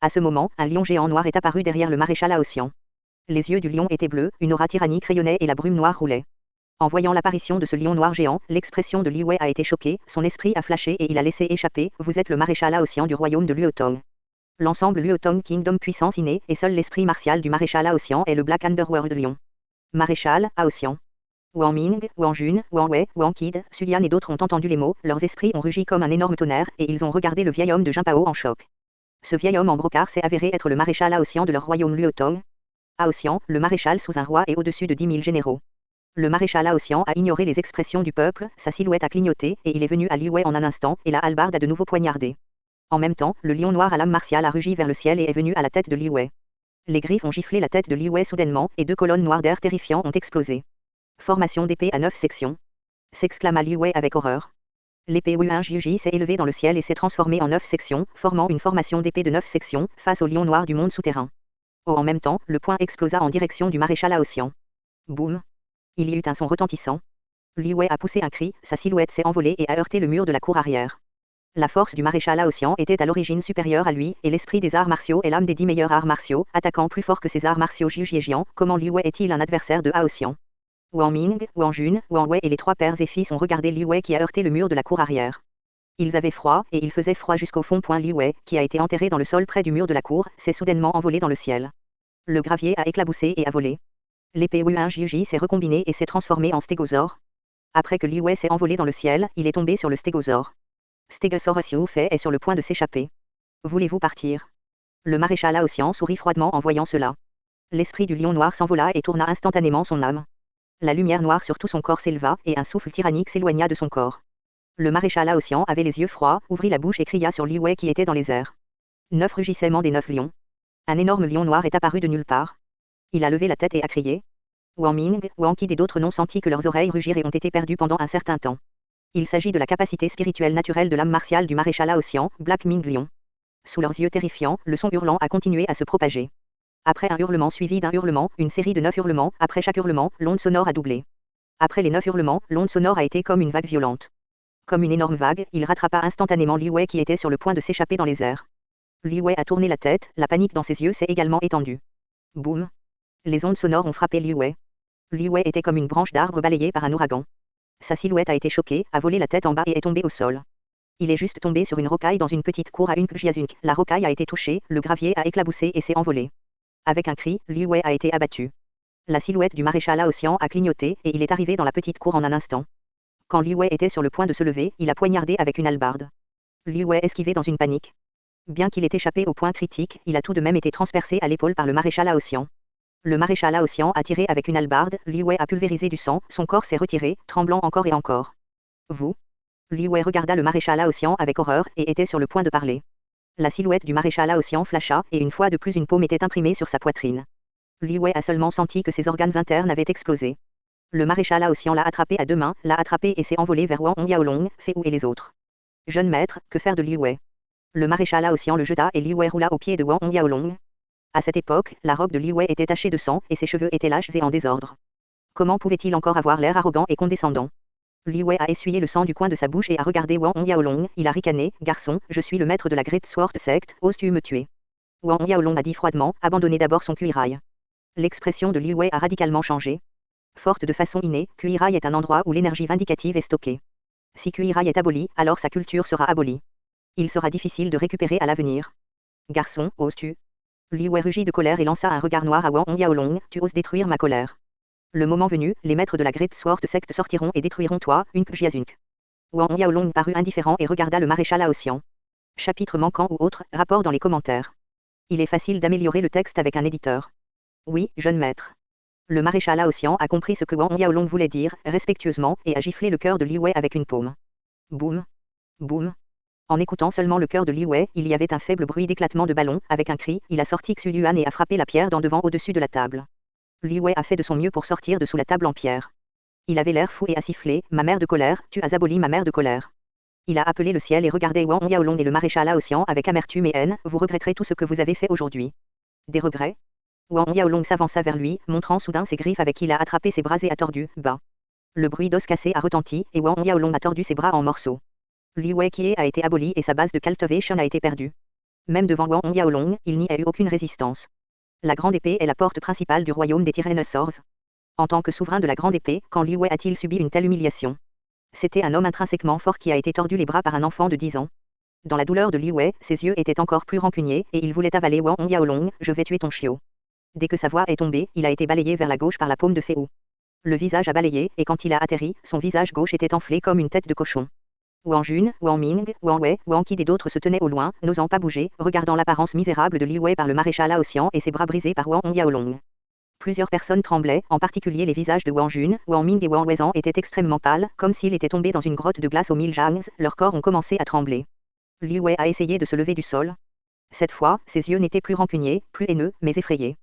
À ce moment, un lion géant noir est apparu derrière le maréchal Aotian. Les yeux du lion étaient bleus, une aura tyrannique rayonnait et la brume noire roulait. En voyant l'apparition de ce lion noir géant, l'expression de Li Wei a été choquée, son esprit a flashé et il a laissé échapper « Vous êtes le maréchal Aotian du royaume de Luotong ». L'ensemble Luotong Kingdom puissance innée, et seul l'esprit martial du maréchal Aotian est le Black Underworld Lion. Maréchal, Aotian. Wang Ming, Wang Jun, Wang Wei, Wang Qid, Sulian et d'autres ont entendu les mots, leurs esprits ont rugi comme un énorme tonnerre, et ils ont regardé le vieil homme de Jimpao en choc. Ce vieil homme en brocart s'est avéré être le maréchal Aotian de leur royaume Luotong. Aotian, le maréchal sous un roi et au-dessus de 10 000 généraux. Le maréchal Aotian a ignoré les expressions du peuple, sa silhouette a clignoté, et il est venu à Li Wei en un instant, et la hallebarde a de nouveau poignardé. En même temps, le lion noir à l'âme martiale a rugi vers le ciel et est venu à la tête de Li Wei. Les griffes ont giflé la tête de Li Wei soudainement, et 2 colonnes noires d'air terrifiant ont explosé. Formation d'épée à 9 sections. S'exclama Li Wei avec horreur. L'épée Wuing Jiuji s'est élevée dans le ciel et s'est transformée en 9 sections, formant une formation d'épée de 9 sections, face au lion noir du monde souterrain. En même temps, le poing explosa en direction du maréchal Aotian. Boum. Il y eut un son retentissant. Li Wei a poussé un cri, sa silhouette s'est envolée et a heurté le mur de la cour arrière. La force du maréchal Aotian était à l'origine supérieure à lui, et l'esprit des arts martiaux est l'âme des 10 meilleurs arts martiaux, attaquant plus fort que ces arts martiaux Jiujian. Comment Li Wei est-il un adversaire de Aotian? Wang Ming, Wang Jun, Wang Wei et les 3 pères et fils ont regardé Li Wei qui a heurté le mur de la cour arrière. Ils avaient froid, et il faisait froid jusqu'au fond. Li Wei, qui a été enterré dans le sol près du mur de la cour, s'est soudainement envolé dans le ciel. Le gravier a éclaboussé et a volé. L'épée Wuing Jiuji s'est recombinée et s'est transformée en stégosaure. Après que Li Wei s'est envolé dans le ciel, il est tombé sur le stégosaure. Stégosaurus Youfei est sur le point de s'échapper. Voulez-vous partir? Le maréchal Aotian sourit froidement en voyant cela. L'esprit du lion noir s'envola et tourna instantanément son âme. La lumière noire sur tout son corps s'éleva, et un souffle tyrannique s'éloigna de son corps. Le maréchal Aotian avait les yeux froids, ouvrit la bouche et cria sur Li Wei qui était dans les airs. 9 rugissements des 9 lions. Un énorme lion noir est apparu de nulle part. Il a levé la tête et a crié. Wang Ming, Wang Qid et d'autres n'ont senti que leurs oreilles rugir et ont été perdus pendant un certain temps. Il s'agit de la capacité spirituelle naturelle de l'âme martiale du maréchal Aotian, Black Ming Lion. Sous leurs yeux terrifiants, le son hurlant a continué à se propager. Après un hurlement suivi d'un hurlement, une série de 9 hurlements, après chaque hurlement, l'onde sonore a doublé. Après les 9 hurlements, l'onde sonore a été comme une vague violente. Comme une énorme vague, il rattrapa instantanément Li Wei qui était sur le point de s'échapper dans les airs. Li Wei a tourné la tête, la panique dans ses yeux s'est également étendue. Boum. Les ondes sonores ont frappé Li Wei. Li Wei était comme une branche d'arbre balayée par un ouragan. Sa silhouette a été choquée, a volé la tête en bas et est tombé au sol. Il est juste tombé sur une rocaille dans une petite cour à Jiazunk. La rocaille a été touchée, le gravier a éclaboussé et s'est envolé. Avec un cri, Li Wei a été abattu. La silhouette du maréchal Aotian a clignoté, et il est arrivé dans la petite cour en un instant. Quand Li Wei était sur le point de se lever, il a poignardé avec une hallebarde. Li Wei esquivait dans une panique. Bien qu'il ait échappé au point critique, il a tout de même été transpercé à l'épaule par le maréchal Aotian. Le maréchal Aotian a tiré avec une hallebarde, Li Wei a pulvérisé du sang, son corps s'est retiré, tremblant encore et encore. Vous? Li Wei regarda le maréchal Aotian avec horreur, et était sur le point de parler. La silhouette du maréchal Aotian flasha, et une fois de plus une paume était imprimée sur sa poitrine. Li Wei a seulement senti que ses organes internes avaient explosé. Le maréchal Aotian l'a attrapé à 2 mains, l'a attrapé et s'est envolé vers Wang Yaolong, Fei Wu et les autres. Jeune maître, que faire de Li Wei? Le maréchal Aotian le jeta et Li Wei roula aux pieds de Wang Yaolong. À cette époque, la robe de Li Wei était tachée de sang, et ses cheveux étaient lâches et en désordre. Comment pouvait-il encore avoir l'air arrogant et condescendant? Li Wei a essuyé le sang du coin de sa bouche et a regardé Wang Yaolong, il a ricané, garçon, je suis le maître de la Great Sword Sect, oses-tu me tuer? Wang Yaolong a dit froidement, abandonnez d'abord son cuirail. L'expression de Li Wei a radicalement changé. Forte de façon innée, cuirail est un endroit où l'énergie vindicative est stockée. Si cuirail est aboli, alors sa culture sera abolie. Il sera difficile de récupérer à l'avenir. Garçon, oses-tu? Li Wei rugit de colère et lança un regard noir à Wang Yaolong, tu oses détruire ma colère. Le moment venu, les maîtres de la Great Sword Sect sortiront et détruiront toi, Jiazunk. Wang Yaolong parut indifférent et regarda le maréchal Aotian. Chapitre manquant ou autre, rapport dans les commentaires. Il est facile d'améliorer le texte avec un éditeur. Oui, jeune maître. Le maréchal Aotian a compris ce que Wang Yaolong voulait dire, respectueusement, et a giflé le cœur de Li Wei avec une paume. Boum. Boum. En écoutant seulement le cœur de Li Wei, il y avait un faible bruit d'éclatement de ballon, avec un cri, il a sorti Xuyuan et a frappé la pierre d'en devant au-dessus de la table. Li Wei a fait de son mieux pour sortir de sous la table en pierre. Il avait l'air fou et a sifflé, ma mère de colère, tu as aboli ma mère de colère. Il a appelé le ciel et regardé Wang Yaolong et le maréchal Aotian avec amertume et haine, vous regretterez tout ce que vous avez fait aujourd'hui. Des regrets? Wang Yaolong s'avança vers lui, montrant soudain ses griffes avec qui il a attrapé ses bras et a tordu, bas. Le bruit d'os cassés a retenti, et Wang Yaolong a tordu ses bras en morceaux. Li Wei Qié a été aboli et sa base de cultivation a été perdue. Même devant Wang Yaolong, il n'y a eu aucune résistance. La grande épée est la porte principale du royaume des Tyrannosaures. En tant que souverain de la grande épée, quand Liu Wei a-t-il subi une telle humiliation? C'était un homme intrinsèquement fort qui a été tordu les bras par un enfant de 10 ans. Dans la douleur de Liu Wei, ses yeux étaient encore plus rancuniers, et il voulait avaler Wang Yaolong, je vais tuer ton chiot. Dès que sa voix est tombée, il a été balayé vers la gauche par la paume de Fei Wu. Le visage a balayé, et quand il a atterri, son visage gauche était enflé comme une tête de cochon. Wang Jun, Wang Ming, Wang Wei, Wang Qid et d'autres se tenaient au loin, n'osant pas bouger, regardant l'apparence misérable de Liu Wei par le maréchal Lao Xian et ses bras brisés par Wang Yaolong. Plusieurs personnes tremblaient, en particulier les visages de Wang Jun, Wang Ming et Wang Weizan étaient extrêmement pâles, comme s'ils étaient tombés dans une grotte de glace aux 1000 jangs, leurs corps ont commencé à trembler. Liu Wei a essayé de se lever du sol. Cette fois, ses yeux n'étaient plus rancuniers, plus haineux, mais effrayés.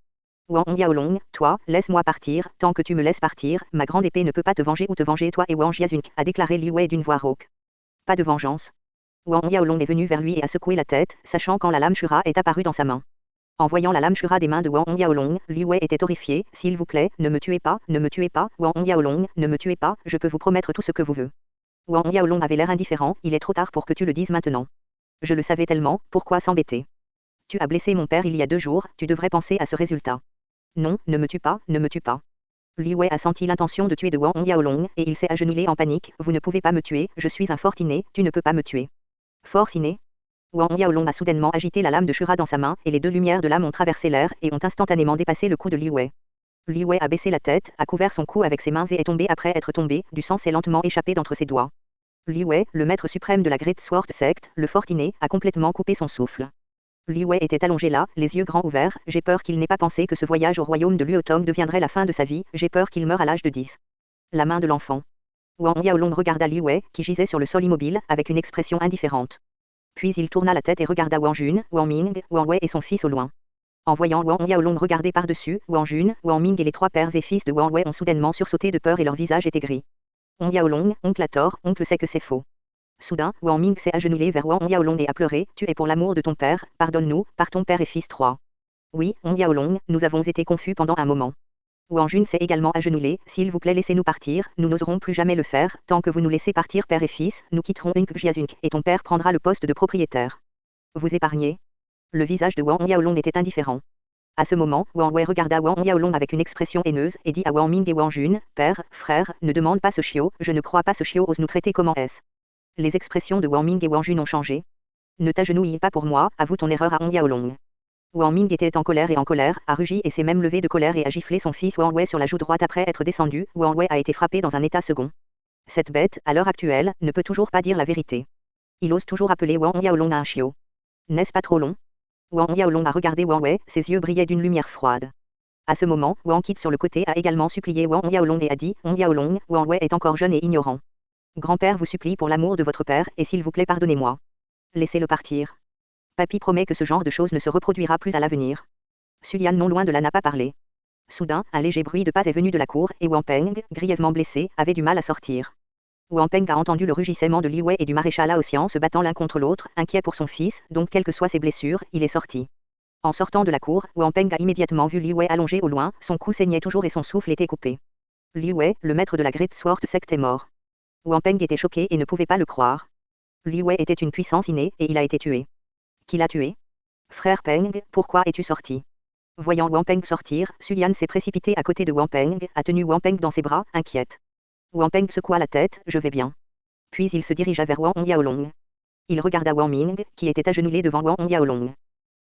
Wang Yaolong, toi, laisse-moi partir, tant que tu me laisses partir, ma grande épée ne peut pas te venger ou te venger toi et Wang Jiazun, a déclaré Liu Wei d'une voix rauque. Pas de vengeance. Wang Yaolong est venu vers lui et a secoué la tête, sachant quand la lame Shura est apparue dans sa main. En voyant la lame Shura des mains de Wang Yaolong, Liu Wei était horrifié, s'il vous plaît, ne me tuez pas, ne me tuez pas, Wang Yaolong, ne me tuez pas, je peux vous promettre tout ce que vous voulez. Wang Yaolong avait l'air indifférent, il est trop tard pour que tu le dises maintenant. Je le savais tellement, pourquoi s'embêter? Tu as blessé mon père il y a 2 jours, tu devrais penser à ce résultat. Non, ne me tue pas, ne me tue pas. Liu Wei a senti l'intention de tuer de Wang Yaolong, et il s'est agenouillé en panique, vous ne pouvez pas me tuer, je suis un fortiné, tu ne peux pas me tuer. Fortiné. Wang Yaolong a soudainement agité la lame de Shura dans sa main, et les 2 lumières de l'âme ont traversé l'air, et ont instantanément dépassé le cou de Liu Wei. Liu Wei a baissé la tête, a couvert son cou avec ses mains et est tombé après être tombé, du sang s'est lentement échappé d'entre ses doigts. Liu Wei, le maître suprême de la Great Sword Sect, le fortiné, a complètement coupé son souffle. Liu Wei était allongé là, les yeux grands ouverts, j'ai peur qu'il n'ait pas pensé que ce voyage au royaume de Luotong deviendrait la fin de sa vie, j'ai peur qu'il meure à l'âge de 10. La main de l'enfant. Wang Yaolong regarda Liu Wei, qui gisait sur le sol immobile, avec une expression indifférente. Puis il tourna la tête et regarda Wang Jun, Wang Ming, Wang Wei et son fils au loin. En voyant Wang Yaolong regarder par-dessus, Wang Jun, Wang Ming et les 3 pères et fils de Wang Wei ont soudainement sursauté de peur et leur visage était gris. Wang Yaolong, oncle a tort, oncle sait que c'est faux. Soudain, Wang Ming s'est agenouillé vers Wang Yaolong et a pleuré, tu es pour l'amour de ton père, pardonne-nous, par ton père et fils 3. Oui, Wang Yaolong, nous avons été confus pendant un moment. Wang Jun s'est également agenouillé, s'il vous plaît laissez-nous partir, nous n'oserons plus jamais le faire, tant que vous nous laissez partir père et fils, nous quitterons Unk Jiazunk, et ton père prendra le poste de propriétaire. Vous épargnez. Le visage de Wang Yaolong était indifférent. À ce moment, Wang Wei regarda Wang Yaolong avec une expression haineuse, et dit à Wang Ming et Wang Jun, père, frère, ne demande pas ce chiot, je ne crois pas ce chiot ose nous traiter comment est-ce. Les expressions de Wang Ming et Wang Jun ont changé. Ne t'agenouille pas pour moi, avoue ton erreur à Wang Yaolong. Wang Ming était en colère, a rugi et s'est même levé de colère et a giflé son fils Wang Wei sur la joue droite après être descendu. Wang Wei a été frappé dans un état second. Cette bête, à l'heure actuelle, ne peut toujours pas dire la vérité. Il ose toujours appeler Wang Yaolong un chiot. N'est-ce pas trop long? Wang Yaolong a regardé Wang Wei, ses yeux brillaient d'une lumière froide. À ce moment, Wang Qid sur le côté a également supplié Wang Yaolong et a dit, Wang Yaolong, Wang Wei est encore jeune et ignorant. Grand-père vous supplie pour l'amour de votre père, et s'il vous plaît pardonnez-moi. Laissez-le partir. Papy promet que ce genre de choses ne se reproduira plus à l'avenir. Sulian non loin de là n'a pas parlé. Soudain, un léger bruit de pas est venu de la cour, et Wang Peng, grièvement blessé, avait du mal à sortir. Wang Peng a entendu le rugissement de Liu Wei et du maréchal Lao Xian se battant l'un contre l'autre, inquiet pour son fils, donc quelles que soient ses blessures, il est sorti. En sortant de la cour, Wang Peng a immédiatement vu Liu Wei allongé au loin, son cou saignait toujours et son souffle était coupé. Liu Wei, le maître de la Great Sword Sect est mort. Wang Peng était choqué et ne pouvait pas le croire. Liu Wei était une puissance innée, et il a été tué. Qui l'a tué? Frère Peng, pourquoi es-tu sorti? Voyant Wang Peng sortir, Sulian s'est précipité à côté de Wang Peng, a tenu Wang Peng dans ses bras, inquiète. Wang Peng secoua la tête, je vais bien. Puis il se dirigea vers Wang Yaolong. Il regarda Wang Ming, qui était agenouillé devant Wang Yaolong.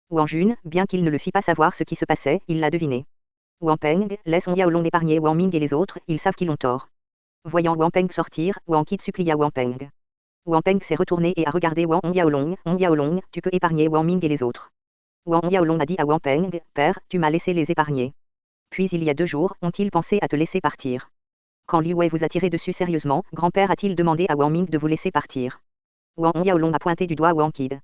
Wang Jun, bien qu'il ne le fît pas savoir ce qui se passait, il l'a deviné. Wang Peng, laisse Wang Yaolong épargner Wang Ming et les autres, ils savent qu'ils ont tort. Voyant Wang Peng sortir, Wang Qid supplia Wang Peng. Wang Peng s'est retourné et a regardé Wang Yaolong. Wang Yaolong, tu peux épargner Wang Ming et les autres. Wang Yaolong a dit à Wang Peng, père, tu m'as laissé les épargner. Puis il y a 2 jours, ont-ils pensé à te laisser partir? Quand Liu Wei vous a tiré dessus sérieusement, grand-père a-t-il demandé à Wang Ming de vous laisser partir? Wang Yaolong a pointé du doigt Wang Qid.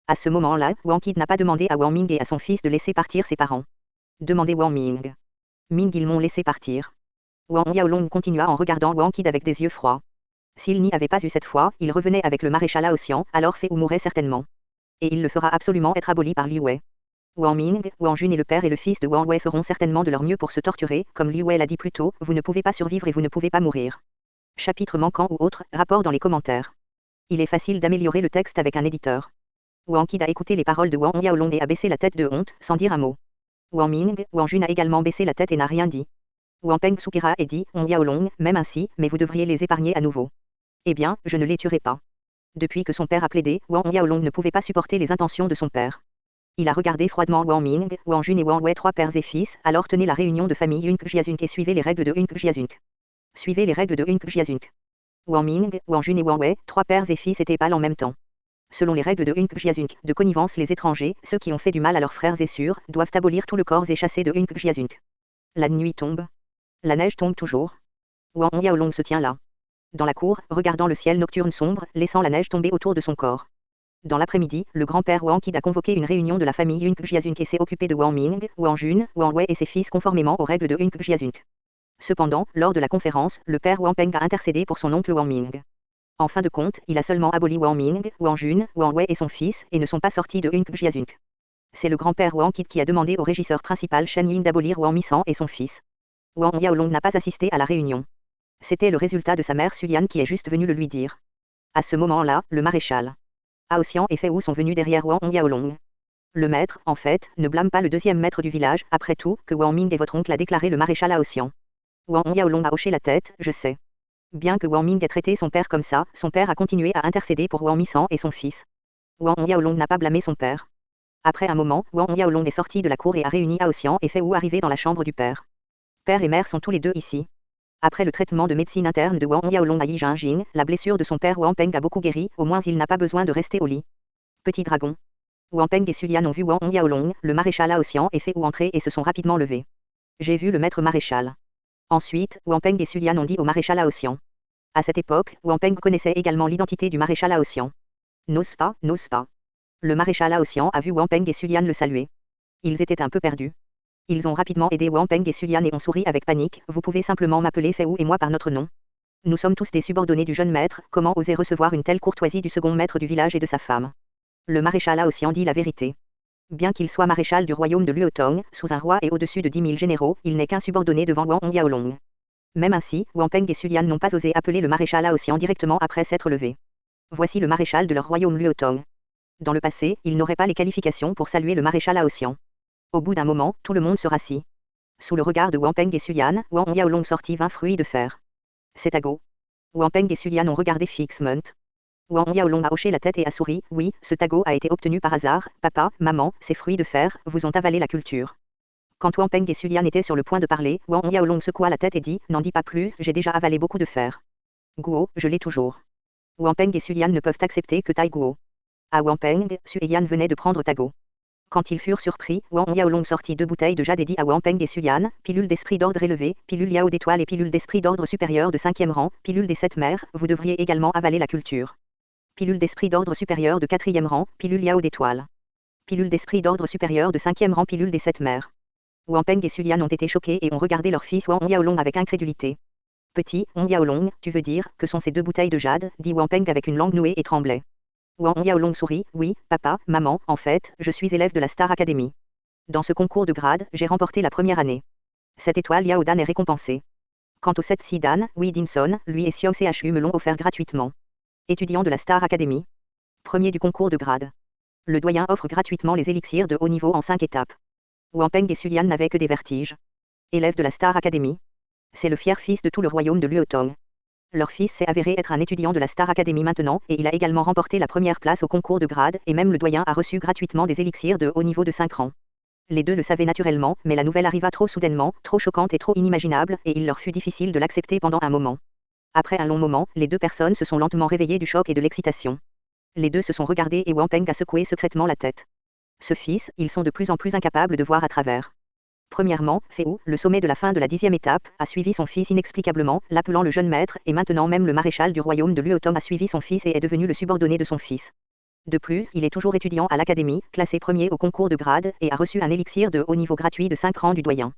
À ce moment-là, Wang Qid n'a pas demandé à Wang Ming et à son fils de laisser partir ses parents. Demandez Wang Ming. Ming ils m'ont laissé partir. Wang Yaolong continua en regardant Wang Qid avec des yeux froids. S'il n'y avait pas eu cette fois, il revenait avec le maréchal Lao Xian, alors Fei Wu mourrait certainement. Et il le fera absolument être aboli par Liu Wei. Wang Ming, Wang Jun et le père et le fils de Wang Wei feront certainement de leur mieux pour se torturer, comme Liu Wei l'a dit plus tôt, vous ne pouvez pas survivre et vous ne pouvez pas mourir. Chapitre manquant ou autre, rapport dans les commentaires. Il est facile d'améliorer le texte avec un éditeur. Wang Qid a écouté les paroles de Wang Yaolong et a baissé la tête de honte, sans dire un mot. Wang Ming, Wang Jun a également baissé la tête et n'a rien dit. Wang Peng soupira et dit, Wang Yaolong, même ainsi, mais vous devriez les épargner à nouveau. Eh bien, je ne les tuerai pas. Depuis que son père a plaidé, Wang Yaolong ne pouvait pas supporter les intentions de son père. Il a regardé froidement Wang Ming, Wang Jun et Wang Wei, 3 pères et fils, alors tenez la réunion de famille Yunque Jiazunk et suivez les règles de Yunque Jiazunk. Suivez les règles de Yunque Jiazunk. Wang Ming, Wang Jun et Wang Wei, 3 pères et fils étaient pâles en même temps. Selon les règles de Yunque Jiazunk, de connivence, les étrangers, ceux qui ont fait du mal à leurs frères et sœurs, doivent abolir tout le corps et chasser de Yunque Jiazunk. La nuit tombe. La neige tombe toujours. Wang Yaolong se tient là. Dans la cour, regardant le ciel nocturne sombre, laissant la neige tomber autour de son corps. Dans l'après-midi, le grand-père Wang Qid a convoqué une réunion de la famille Yunque Jiazunk et s'est occupé de Wang Ming, Wang Jun, Wang Wei et ses fils conformément aux règles de Yunque Jiazunk. Cependant, lors de la conférence, le père Wang Peng a intercédé pour son oncle Wang Ming. En fin de compte, il a seulement aboli Wang Ming, Wang Jun, Wang Wei et son fils, et ne sont pas sortis de Yunque Jiazunk. C'est le grand-père Wang Qid qui a demandé au régisseur principal Shen Ying d'abolir Wang Misan et son fils. Wang Yaolong n'a pas assisté à la réunion. C'était le résultat de sa mère Sulian qui est juste venue le lui dire. À ce moment-là, le maréchal Hao Xian et Fei Wu sont venus derrière Wang Yaolong. Le maître, en fait, ne blâme pas le deuxième maître du village, après tout, que Wang Ming est votre oncle, a déclaré le maréchal Hao Xian. Wang Yaolong a hoché la tête, je sais. Bien que Wang Ming ait traité son père comme ça, son père a continué à intercéder pour Wang Misan et son fils. Wang Yaolong n'a pas blâmé son père. Après un moment, Wang Yaolong est sorti de la cour et a réuni Hao Xian et Fei Wu arrivés dans la chambre du père. Père et mère sont tous les deux ici. Après le traitement de médecine interne de Wang Yaolong à Yi Jingjing, la blessure de son père Wang Peng a beaucoup guéri, au moins il n'a pas besoin de rester au lit. Petit dragon. Wang Peng et Sulian ont vu Wang Yaolong, le maréchal Hao Xian et Fei Wu entrer et se sont rapidement levés. J'ai vu le maître maréchal. Ensuite, Wang Peng et Sulian ont dit au maréchal Hao Xian. À cette époque, Wang Peng connaissait également l'identité du maréchal Hao Xian. N'ose pas, n'ose pas. Le maréchal Hao Xian a vu Wang Peng et Sulian le saluer. Ils étaient un peu perdus. Ils ont rapidement aidé Wang Peng et Sulian et ont souri avec panique. Vous pouvez simplement m'appeler Fei Wu et moi par notre nom. Nous sommes tous des subordonnés du jeune maître, comment oser recevoir une telle courtoisie du second maître du village et de sa femme. Le maréchal Hao Xian dit la vérité. Bien qu'il soit maréchal du royaume de Luotong, sous un roi et au-dessus de 10 000 généraux, il n'est qu'un subordonné devant Wang Yaolong. Même ainsi, Wang Peng et Sulian n'ont pas osé appeler le maréchal Hao Xian directement après s'être levés. Voici le maréchal de leur royaume Luotong. Dans le passé, ils n'auraient pas les qualifications pour saluer le maréchal Hao Xian. Au bout d'un moment, tout le monde se rassit. Sous le regard de Wang Peng et Sulian, Wang Yaolong sortit 20 fruits de fer. C'est à go. Wang Peng et Sulian ont regardé fixement. Wang Yaolong a hoché la tête et a souri. Oui, ce tagot a été obtenu par hasard. Papa, maman, ces fruits de fer vous ont avalé la culture. Quand Wang Peng et Sulian étaient sur le point de parler, Wang Yaolong secoua la tête et dit, n'en dis pas plus, j'ai déjà avalé beaucoup de fer. Guo, je l'ai toujours. Wang Peng et Sulian ne peuvent accepter que Tai Guo. À Wang Peng, Su et Yan venaient de prendre Tago. Quand ils furent surpris, Wang Yaolong sortit 2 bouteilles de jade et dit à Wang Peng et Sulian, pilule d'esprit d'ordre élevé, pilule Yao d'étoile et pilule d'esprit d'ordre supérieur de 5e rang, pilule des 7 mers, vous devriez également avaler la culture. Pilule d'esprit d'ordre supérieur de 4e rang, pilule Yao d'étoile. Pilule d'esprit d'ordre supérieur de 5e rang, pilule des 7 mers. Wang Peng et Sulian ont été choqués et ont regardé leur fils Wang Yaolong avec incrédulité. Petit, Wang Yaolong, tu veux dire, que sont ces 2 bouteilles de jade, dit Wang Peng avec une langue nouée et tremblait. Wang Yaolong sourit, oui, papa, maman, en fait, je suis élève de la Star Academy. Dans ce concours de grade, j'ai remporté la première année. Cette étoile Yao Dan est récompensée. Quant au 7 Si Dan, Wei Dimson, lui et Xiao Chu me l'ont offert gratuitement. Étudiant de la Star Academy. Premier du concours de grade. Le doyen offre gratuitement les élixirs de haut niveau en 5 étapes. Wang Peng et Sulian n'avaient que des vertiges. Élève de la Star Academy. C'est le fier fils de tout le royaume de Luotong. Leur fils s'est avéré être un étudiant de la Star Academy maintenant, et il a également remporté la première place au concours de grade, et même le doyen a reçu gratuitement des élixirs de haut niveau de 5 rangs. Les deux le savaient naturellement, mais la nouvelle arriva trop soudainement, trop choquante et trop inimaginable, et il leur fut difficile de l'accepter pendant un moment. Après un long moment, les 2 personnes se sont lentement réveillées du choc et de l'excitation. Les 2 se sont regardés et Wang Peng a secoué secrètement la tête. Ce fils, ils sont de plus en plus incapables de voir à travers. Premièrement, Fei Wu, le sommet de la fin de la 10e étape, a suivi son fils inexplicablement, l'appelant le jeune maître, et maintenant même le maréchal du royaume de Luotong a suivi son fils et est devenu le subordonné de son fils. De plus, il est toujours étudiant à l'académie, classé premier au concours de grade, et a reçu un élixir de haut niveau gratuit de 5 rangs du doyen.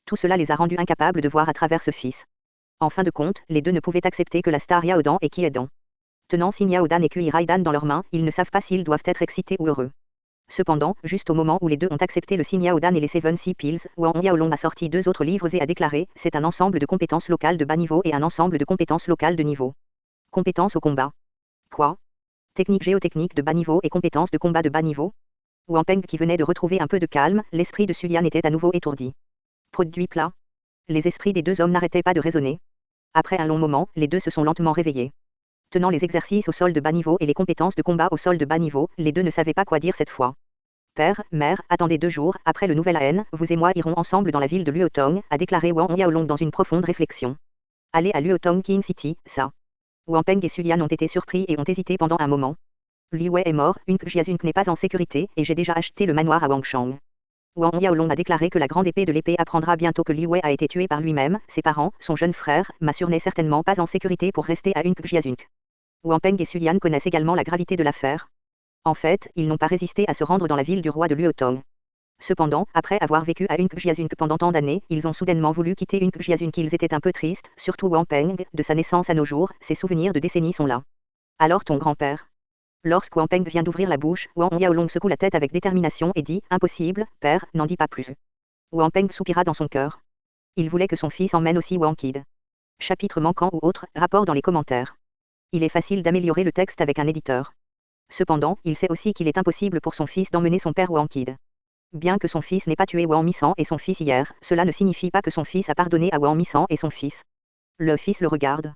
Tout cela les a rendus incapables de voir à travers ce fils. En fin de compte, les 2 ne pouvaient accepter que la star Yaodan et Qiedan. Tenant Xin Yaodan et Kui Raidan dans leurs mains, ils ne savent pas s'ils doivent être excités ou heureux. Cependant, juste au moment où les 2 ont accepté le Xin Yaodan et les 7 Sea Pills, Wang Yaolong a sorti 2 autres livres et a déclaré, c'est un ensemble de compétences locales de bas niveau et un ensemble de compétences locales de niveau. Compétences au combat. Quoi? technique géotechnique de bas niveau et compétences de combat de bas niveau. Wang Peng qui venait de retrouver un peu de calme, l'esprit de Sulian était à nouveau étourdi. Produit plat. Les esprits des deux hommes n'arrêtaient pas de résonner. Après un long moment, les deux se sont lentement réveillés. Tenant les exercices au sol de bas niveau et les compétences de combat au sol de bas niveau, les deux ne savaient pas quoi dire cette fois. Père, mère, attendez 2 jours, après le nouvel AN, vous et moi irons ensemble dans la ville de Luotong, a déclaré Wang Yaolong dans une profonde réflexion. Aller à Luotong King City, ça. Wang Peng et Sulian ont été surpris et ont hésité pendant un moment. Liu Wei est mort, Jiazunk n'est pas en sécurité, et j'ai déjà acheté le manoir à Wangshang. Wang Yaolong a déclaré que la grande épée de l'épée apprendra bientôt que Liu Wei a été tué par lui-même, ses parents, son jeune frère, Ma Sur n'est certainement pas en sécurité pour rester à Jiazunk. Wang Peng et Sulian connaissent également la gravité de l'affaire. En fait, ils n'ont pas résisté à se rendre dans la ville du roi de Luotong. Cependant, après avoir vécu à Jiazunk pendant tant d'années, ils ont soudainement voulu quitter Jiazunk. Ils étaient un peu tristes, surtout Wang Peng, de sa naissance à nos jours, ses souvenirs de décennies sont là. Alors ton grand-père. Lorsque Wang Peng vient d'ouvrir la bouche, Wang Yaolong secoue la tête avec détermination et dit « Impossible, père, n'en dis pas plus ». Wang Peng soupira dans son cœur. Il voulait que son fils emmène aussi Wang Qid. Chapitre manquant ou autre, rapport dans les commentaires. Il est facile d'améliorer le texte avec un éditeur. Cependant, il sait aussi qu'il est impossible pour son fils d'emmener son père Wang Qid. Bien que son fils n'ait pas tué Wang Misan et son fils hier, cela ne signifie pas que son fils a pardonné à Wang Misan et son fils. Le fils le regarde.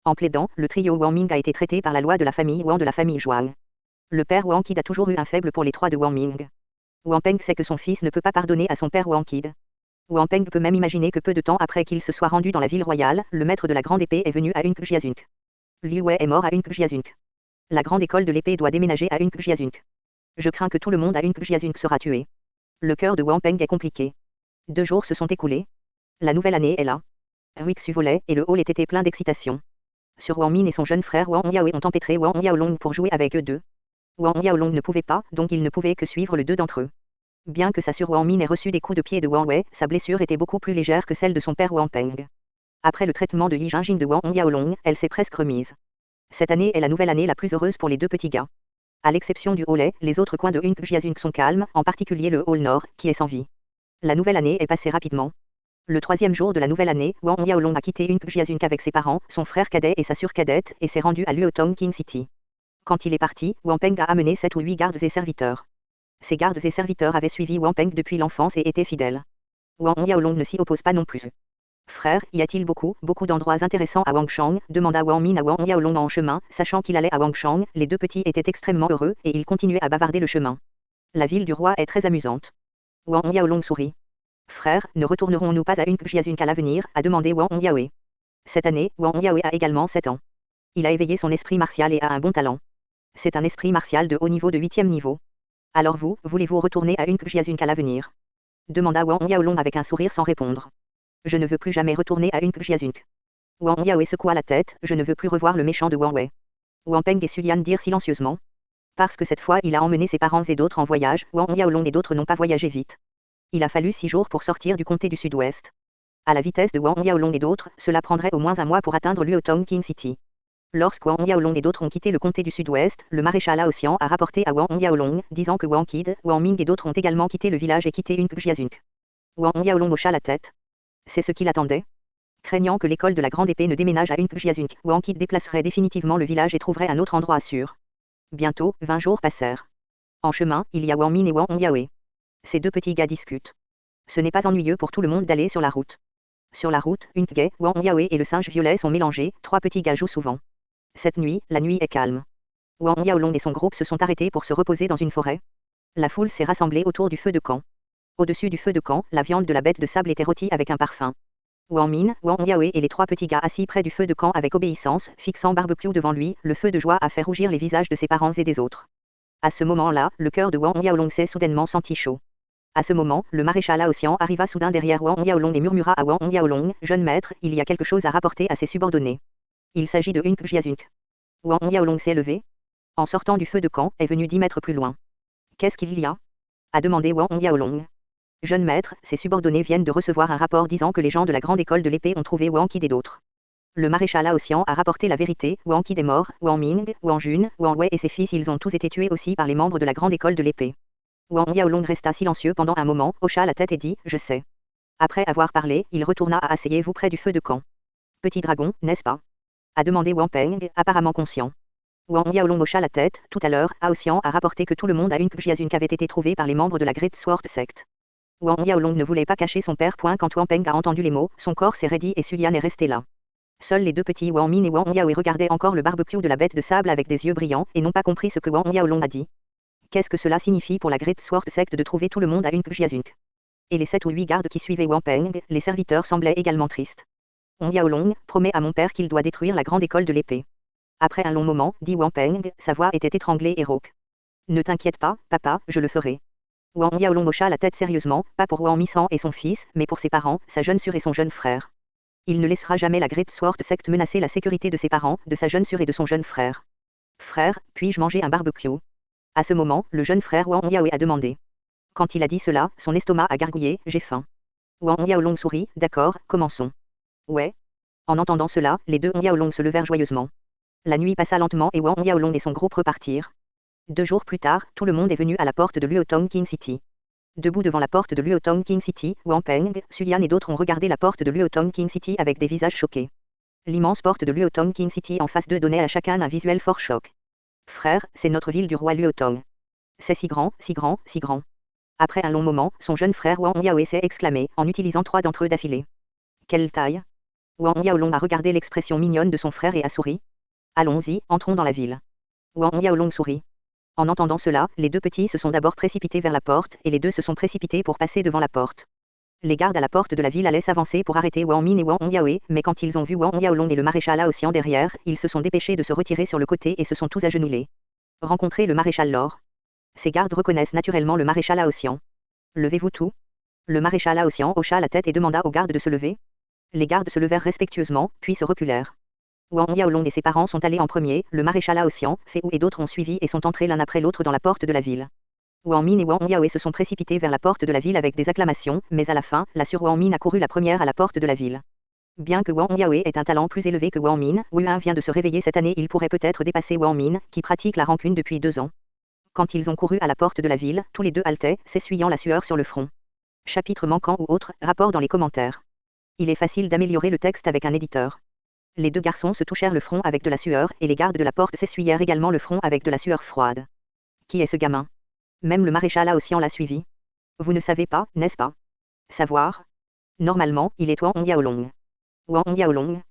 En plaidant, le trio Wang Ming a été traité par la loi de la famille Wang de la famille Zhuang. Le père Wang Qid a toujours eu un faible pour les 3 de Wang Ming. Wang Peng sait que son fils ne peut pas pardonner à son père Wang Qid. Wang Peng peut même imaginer que peu de temps après qu'il se soit rendu dans la ville royale, le maître de la grande épée est venu à Jiazunk. Liu Wei est mort à Jiazunk. La grande école de l'épée doit déménager à Jiazunk. Je crains que tout le monde à Jiazunk sera tué. Le cœur de Wang Peng est compliqué. 2 jours se sont écoulés. La nouvelle année est là. Ruixu volait et le hall était plein d'excitation. Sur Wang Min et son jeune frère Wang Yaoe ont empêtré Wang Yaolong pour jouer avec eux deux. Wang Yaolong ne pouvait pas, donc il ne pouvait que suivre le 2 d'entre eux. Bien que sa sœur Wang Min ait reçu des coups de pied de Wang Wei, sa blessure était beaucoup plus légère que celle de son père Wang Peng. Après le traitement de Yi Jingjing de Wang Yaolong, elle s'est presque remise. Cette année est la nouvelle année la plus heureuse pour les 2 petits gars. À l'exception du hall, les autres coins de Jiazunk sont calmes, en particulier le hall nord, qui est sans vie. La nouvelle année est passée rapidement. Le 3e jour de la nouvelle année, Wang Yaolong a quitté Jiazunk avec ses parents, son frère cadet et sa sœur cadette, et s'est rendu à Luotong King City. Quand il est parti, Wang Peng a amené 7 ou 8 gardes et serviteurs. Ces gardes et serviteurs avaient suivi Wang Peng depuis l'enfance et étaient fidèles. Wang Yaolong ne s'y oppose pas non plus. Frère, y a-t-il beaucoup d'endroits intéressants à Wangshang, demanda Wang Min à Wang Yaolong en chemin, sachant qu'il allait à Wangshang, les 2 petits étaient extrêmement heureux, et ils continuaient à bavarder le chemin. La ville du roi est très amusante. Wang Yaolong sourit. Frère, ne retournerons-nous pas à Jiazunk à l'avenir, a demandé Wang Yaoe. Cette année, Wang Yaoe a également 7 ans. Il a éveillé son esprit martial et a un bon talent. C'est un esprit martial de haut niveau de 8e niveau. Alors vous, voulez-vous retourner à Jiazunk à l'avenir? Demanda Wang Yaolong avec un sourire sans répondre. Je ne veux plus jamais retourner à Jiazunk. Wang Yaoe secoua la tête, je ne veux plus revoir le méchant de Wang Wei. Wang Peng et Sulian dirent silencieusement. Parce que cette fois il a emmené ses parents et d'autres en voyage, Wang Yaolong et d'autres n'ont pas voyagé vite. Il a fallu 6 jours pour sortir du comté du sud-ouest. À la vitesse de Wang Yaolong et d'autres, cela prendrait au moins un mois pour atteindre Luotong King City. Lorsque Wang Yaolong et d'autres ont quitté le comté du sud-ouest, le maréchal Aocian a rapporté à Wang Yaolong, disant que Wang Qid, Wang Ming et d'autres ont également quitté le village et quitté Jiazunk. Wang Yaolong hocha la tête. C'est ce qu'il attendait. Craignant que l'école de la grande épée ne déménage à Jiazunk, Wang Qid déplacerait définitivement le village et trouverait un autre endroit sûr. Bientôt, 20 jours passèrent. En chemin, il y a Wang Min et Wang Yaoe. Ces 2 petits gars discutent. Ce n'est pas ennuyeux pour tout le monde d'aller sur la route. Sur la route, Gay, Wang Yaoe et le singe violet sont mélangés, 3 petits gars jouent souvent. Cette nuit, la nuit est calme. Wang Yaolong et son groupe se sont arrêtés pour se reposer dans une forêt. La foule s'est rassemblée autour du feu de camp. Au-dessus du feu de camp, la viande de la bête de sable était rôtie avec un parfum. Wang Min, Wang Yaoe et les 3 petits gars assis près du feu de camp avec obéissance, fixant barbecue devant lui, le feu de joie a fait rougir les visages de ses parents et des autres. À ce moment-là, le cœur de Wang Yaolong s'est soudainement senti chaud. À ce moment, le maréchal Aocian arriva soudain derrière Wang Yaolong et murmura à Wang Yaolong, jeune maître, il y a quelque chose à rapporter à ses subordonnés. Il s'agit de Jiazunk. Wang Yaolong s'est levé. En sortant du feu de camp, est venu 10 mètres plus loin. Qu'est-ce qu'il y a? A demandé Wang Yaolong. Jeune maître, ses subordonnés viennent de recevoir un rapport disant que les gens de la grande école de l'épée ont trouvé Wang Qid et d'autres. Le maréchal Aocian a rapporté la vérité, Wang Qid est mort, Wang Ming, Wang Jun, Wang Wei et ses fils ils ont tous été tués aussi par les membres de la grande école de l'épée. Wang Yaolong resta silencieux pendant un moment, hocha la tête et dit, je sais. Après avoir parlé, il retourna à asseyez-vous près du feu de camp. Petit dragon, n'est-ce pas? A demandé Wang Peng, apparemment conscient. Wang Yaolong hocha la tête. Tout à l'heure, Hao Xian a rapporté que tout le monde à Jiazunk avait été trouvé par les membres de la Great Sword Sect. Wang Yaolong ne voulait pas cacher son père. Quand Wang Peng a entendu les mots, son corps s'est raidi et Sulian est resté là. Seuls les deux petits Wang Min et Wang Yaoe regardaient encore le barbecue de la bête de sable avec des yeux brillants et n'ont pas compris ce que Wang Yaolong a dit. Qu'est-ce que cela signifie pour la Great Sword Sect de trouver tout le monde à Jiazunk? Et les 7 ou 8 gardes qui suivaient Wang Peng, les serviteurs semblaient également tristes. Wang Yaolong promet à mon père qu'il doit détruire la grande école de l'épée. Après un long moment, dit Wang Peng, sa voix était étranglée et rauque. Ne t'inquiète pas, papa, je le ferai. Wang Yaolong hocha la tête sérieusement, pas pour Wang Misan et son fils, mais pour ses parents, sa jeune sœur et son jeune frère. Il ne laissera jamais la Great Sword Sect menacer la sécurité de ses parents, de sa jeune sœur et de son jeune frère. Frère, puis-je manger un barbecue? À ce moment, le jeune frère Wang Yaoe a demandé. Quand il a dit cela, son estomac a gargouillé, j'ai faim. Wang Yaolong sourit, d'accord, commençons. Ouais. En entendant cela, les deux Wang Yaolong se levèrent joyeusement. La nuit passa lentement et Wang Yaolong et son groupe repartirent. 2 jours plus tard, tout le monde est venu à la porte de Luotong King City. Debout devant la porte de Luotong King City, Wang Peng, Sulian et d'autres ont regardé la porte de Luotong King City avec des visages choqués. L'immense porte de Luotong King City en face d'eux donnait à chacun un visuel fort choc. Frère, c'est notre ville du roi Luotong. C'est si grand, si grand, si grand. Après un long moment, son jeune frère Wang Yaoe s'est exclamé, en utilisant 3 d'entre eux d'affilée. Quelle taille? Wang Yaolong a regardé l'expression mignonne de son frère et a souri. Allons-y, entrons dans la ville. Wang Yaolong sourit. En entendant cela, les 2 petits se sont d'abord précipités vers la porte, et les 2 se sont précipités pour passer devant la porte. Les gardes à la porte de la ville allaient s'avancer pour arrêter Wang Min et Wang Yaoe, mais quand ils ont vu Wang Yaolong et le maréchal Hao Xian derrière, ils se sont dépêchés de se retirer sur le côté et se sont tous agenouillés. Rencontrer le maréchal Lor. Ces gardes reconnaissent naturellement le maréchal Hao Xian. Levez-vous tous. Le maréchal Hao Xian hocha la tête et demanda aux gardes de se lever. Les gardes se levèrent respectueusement, puis se reculèrent. Wang Yaolong et ses parents sont allés en premier, le maréchal Hao Xian, Fei Wu et d'autres ont suivi et sont entrés l'un après l'autre dans la porte de la ville. Wang Min et Wang Yaoe se sont précipités vers la porte de la ville avec des acclamations, mais à la fin, la sœur Wang Min a couru la première à la porte de la ville. Bien que Wang Yaoe ait un talent plus élevé que Wang Min, Wu Yuan vient de se réveiller cette année, il pourrait peut-être dépasser Wang Min, qui pratique la rancune depuis 2 ans. Quand ils ont couru à la porte de la ville, tous les 2 haletaient, s'essuyant la sueur sur le front. Chapitre manquant ou autre, rapport dans les commentaires. Il est facile d'améliorer le texte avec un éditeur. Les 2 garçons se touchèrent le front avec de la sueur, et les gardes de la porte s'essuyèrent également le front avec de la sueur froide. Qui est ce gamin? Même le maréchal Hao Xian l'a suivi. Vous ne savez pas, n'est-ce pas? Savoir? Normalement, il est Wang Yaolong. Wang Yaolong?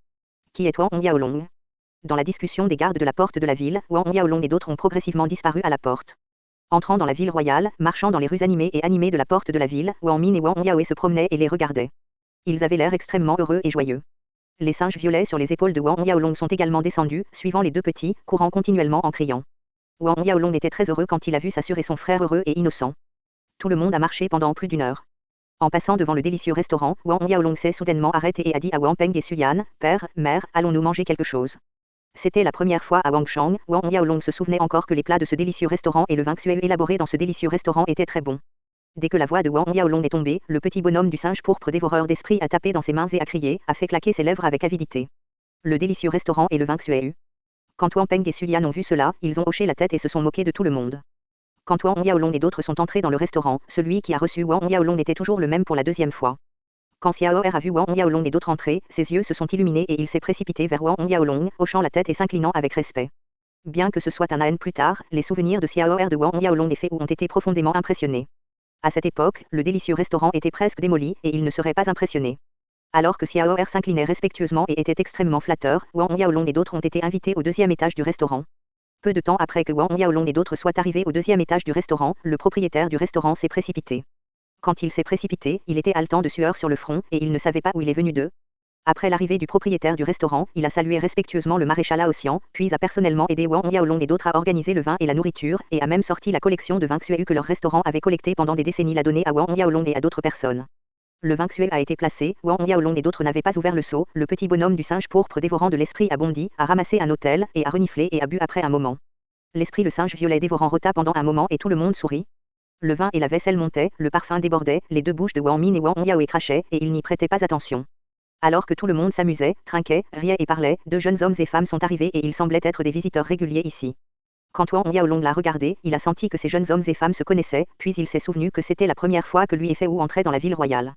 Qui est Wang Yaolong? Dans la discussion des gardes de la porte de la ville, Wang Yaolong et d'autres ont progressivement disparu à la porte. Entrant dans la ville royale, marchant dans les rues animées et animées de la porte de la ville, Wang Min et Wang Yaoe se promenaient et les regardaient. Ils avaient l'air extrêmement heureux et joyeux. Les singes violets sur les épaules de Wang Yaolong sont également descendus, suivant les 2 petits, courant continuellement en criant. Wang Yaolong était très heureux quand il a vu sa sœur et son frère heureux et innocents. Tout le monde a marché pendant plus d'1 heure. En passant devant le délicieux restaurant, Wang Yaolong s'est soudainement arrêté et a dit à Wang Peng et Sulian, père, mère, allons-nous manger quelque chose? C'était la première fois à Wangchang, Wang Yaolong se souvenait encore que les plats de ce délicieux restaurant et le vin xué élaboré dans ce délicieux restaurant étaient très bons. Dès que la voix de Wang Yaolong est tombée, le petit bonhomme du singe pourpre dévoreur d'esprit a tapé dans ses mains et a crié, a fait claquer ses lèvres avec avidité. Le délicieux restaurant et le vin xué. Quand Wang Peng et Sulian ont vu cela, ils ont hoché la tête et se sont moqués de tout le monde. Quand Wang Yaolong et d'autres sont entrés dans le restaurant, celui qui a reçu Wang Yaolong était toujours le même pour la 2e fois. Quand Xiao Er a vu Wang Yaolong et d'autres entrer, ses yeux se sont illuminés et il s'est précipité vers Wang Yaolong, hochant la tête et s'inclinant avec respect. Bien que ce soit un an plus tard, les souvenirs de Xiao Er de Wang Yaolong et Fei Wu ont été profondément impressionnés. À cette époque, le délicieux restaurant était presque démoli et il ne serait pas impressionné. Alors que Xiao Er s'inclinait respectueusement et était extrêmement flatteur, Wang Yaolong et d'autres ont été invités au 2e étage du restaurant. Peu de temps après que Wang Yaolong et d'autres soient arrivés au 2e étage du restaurant, le propriétaire du restaurant s'est précipité. Quand il s'est précipité, il était haletant de sueur sur le front et il ne savait pas où il est venu d'eux. Après l'arrivée du propriétaire du restaurant, il a salué respectueusement le maréchal Hao Xian, puis a personnellement aidé Wang Yaolong et d'autres à organiser le vin et la nourriture, et a même sorti la collection de vin xué que leur restaurant avait collecté pendant des décennies l'a donné à Wang Yaolong et à d'autres personnes. Le vin xué a été placé, Wang Yaolong et d'autres n'avaient pas ouvert le seau, le petit bonhomme du singe pourpre dévorant de l'esprit a bondi, a ramassé un hôtel, et a reniflé et a bu après un moment. L'esprit le singe violet dévorant rota pendant un moment et tout le monde sourit. Le vin et la vaisselle montaient, le parfum débordait, les 2 bouches de Wang Min et Wang Yaoe crachaient, et ils n'y prêtaient pas attention. Alors que tout le monde s'amusait, trinquait, riait et parlait, 2 jeunes hommes et femmes sont arrivés et ils semblaient être des visiteurs réguliers ici. Quand Wang Yaolong l'a regardé, il a senti que ces jeunes hommes et femmes se connaissaient, puis il s'est souvenu que c'était la première fois que lui et Fei Wu entraient dans la ville royale.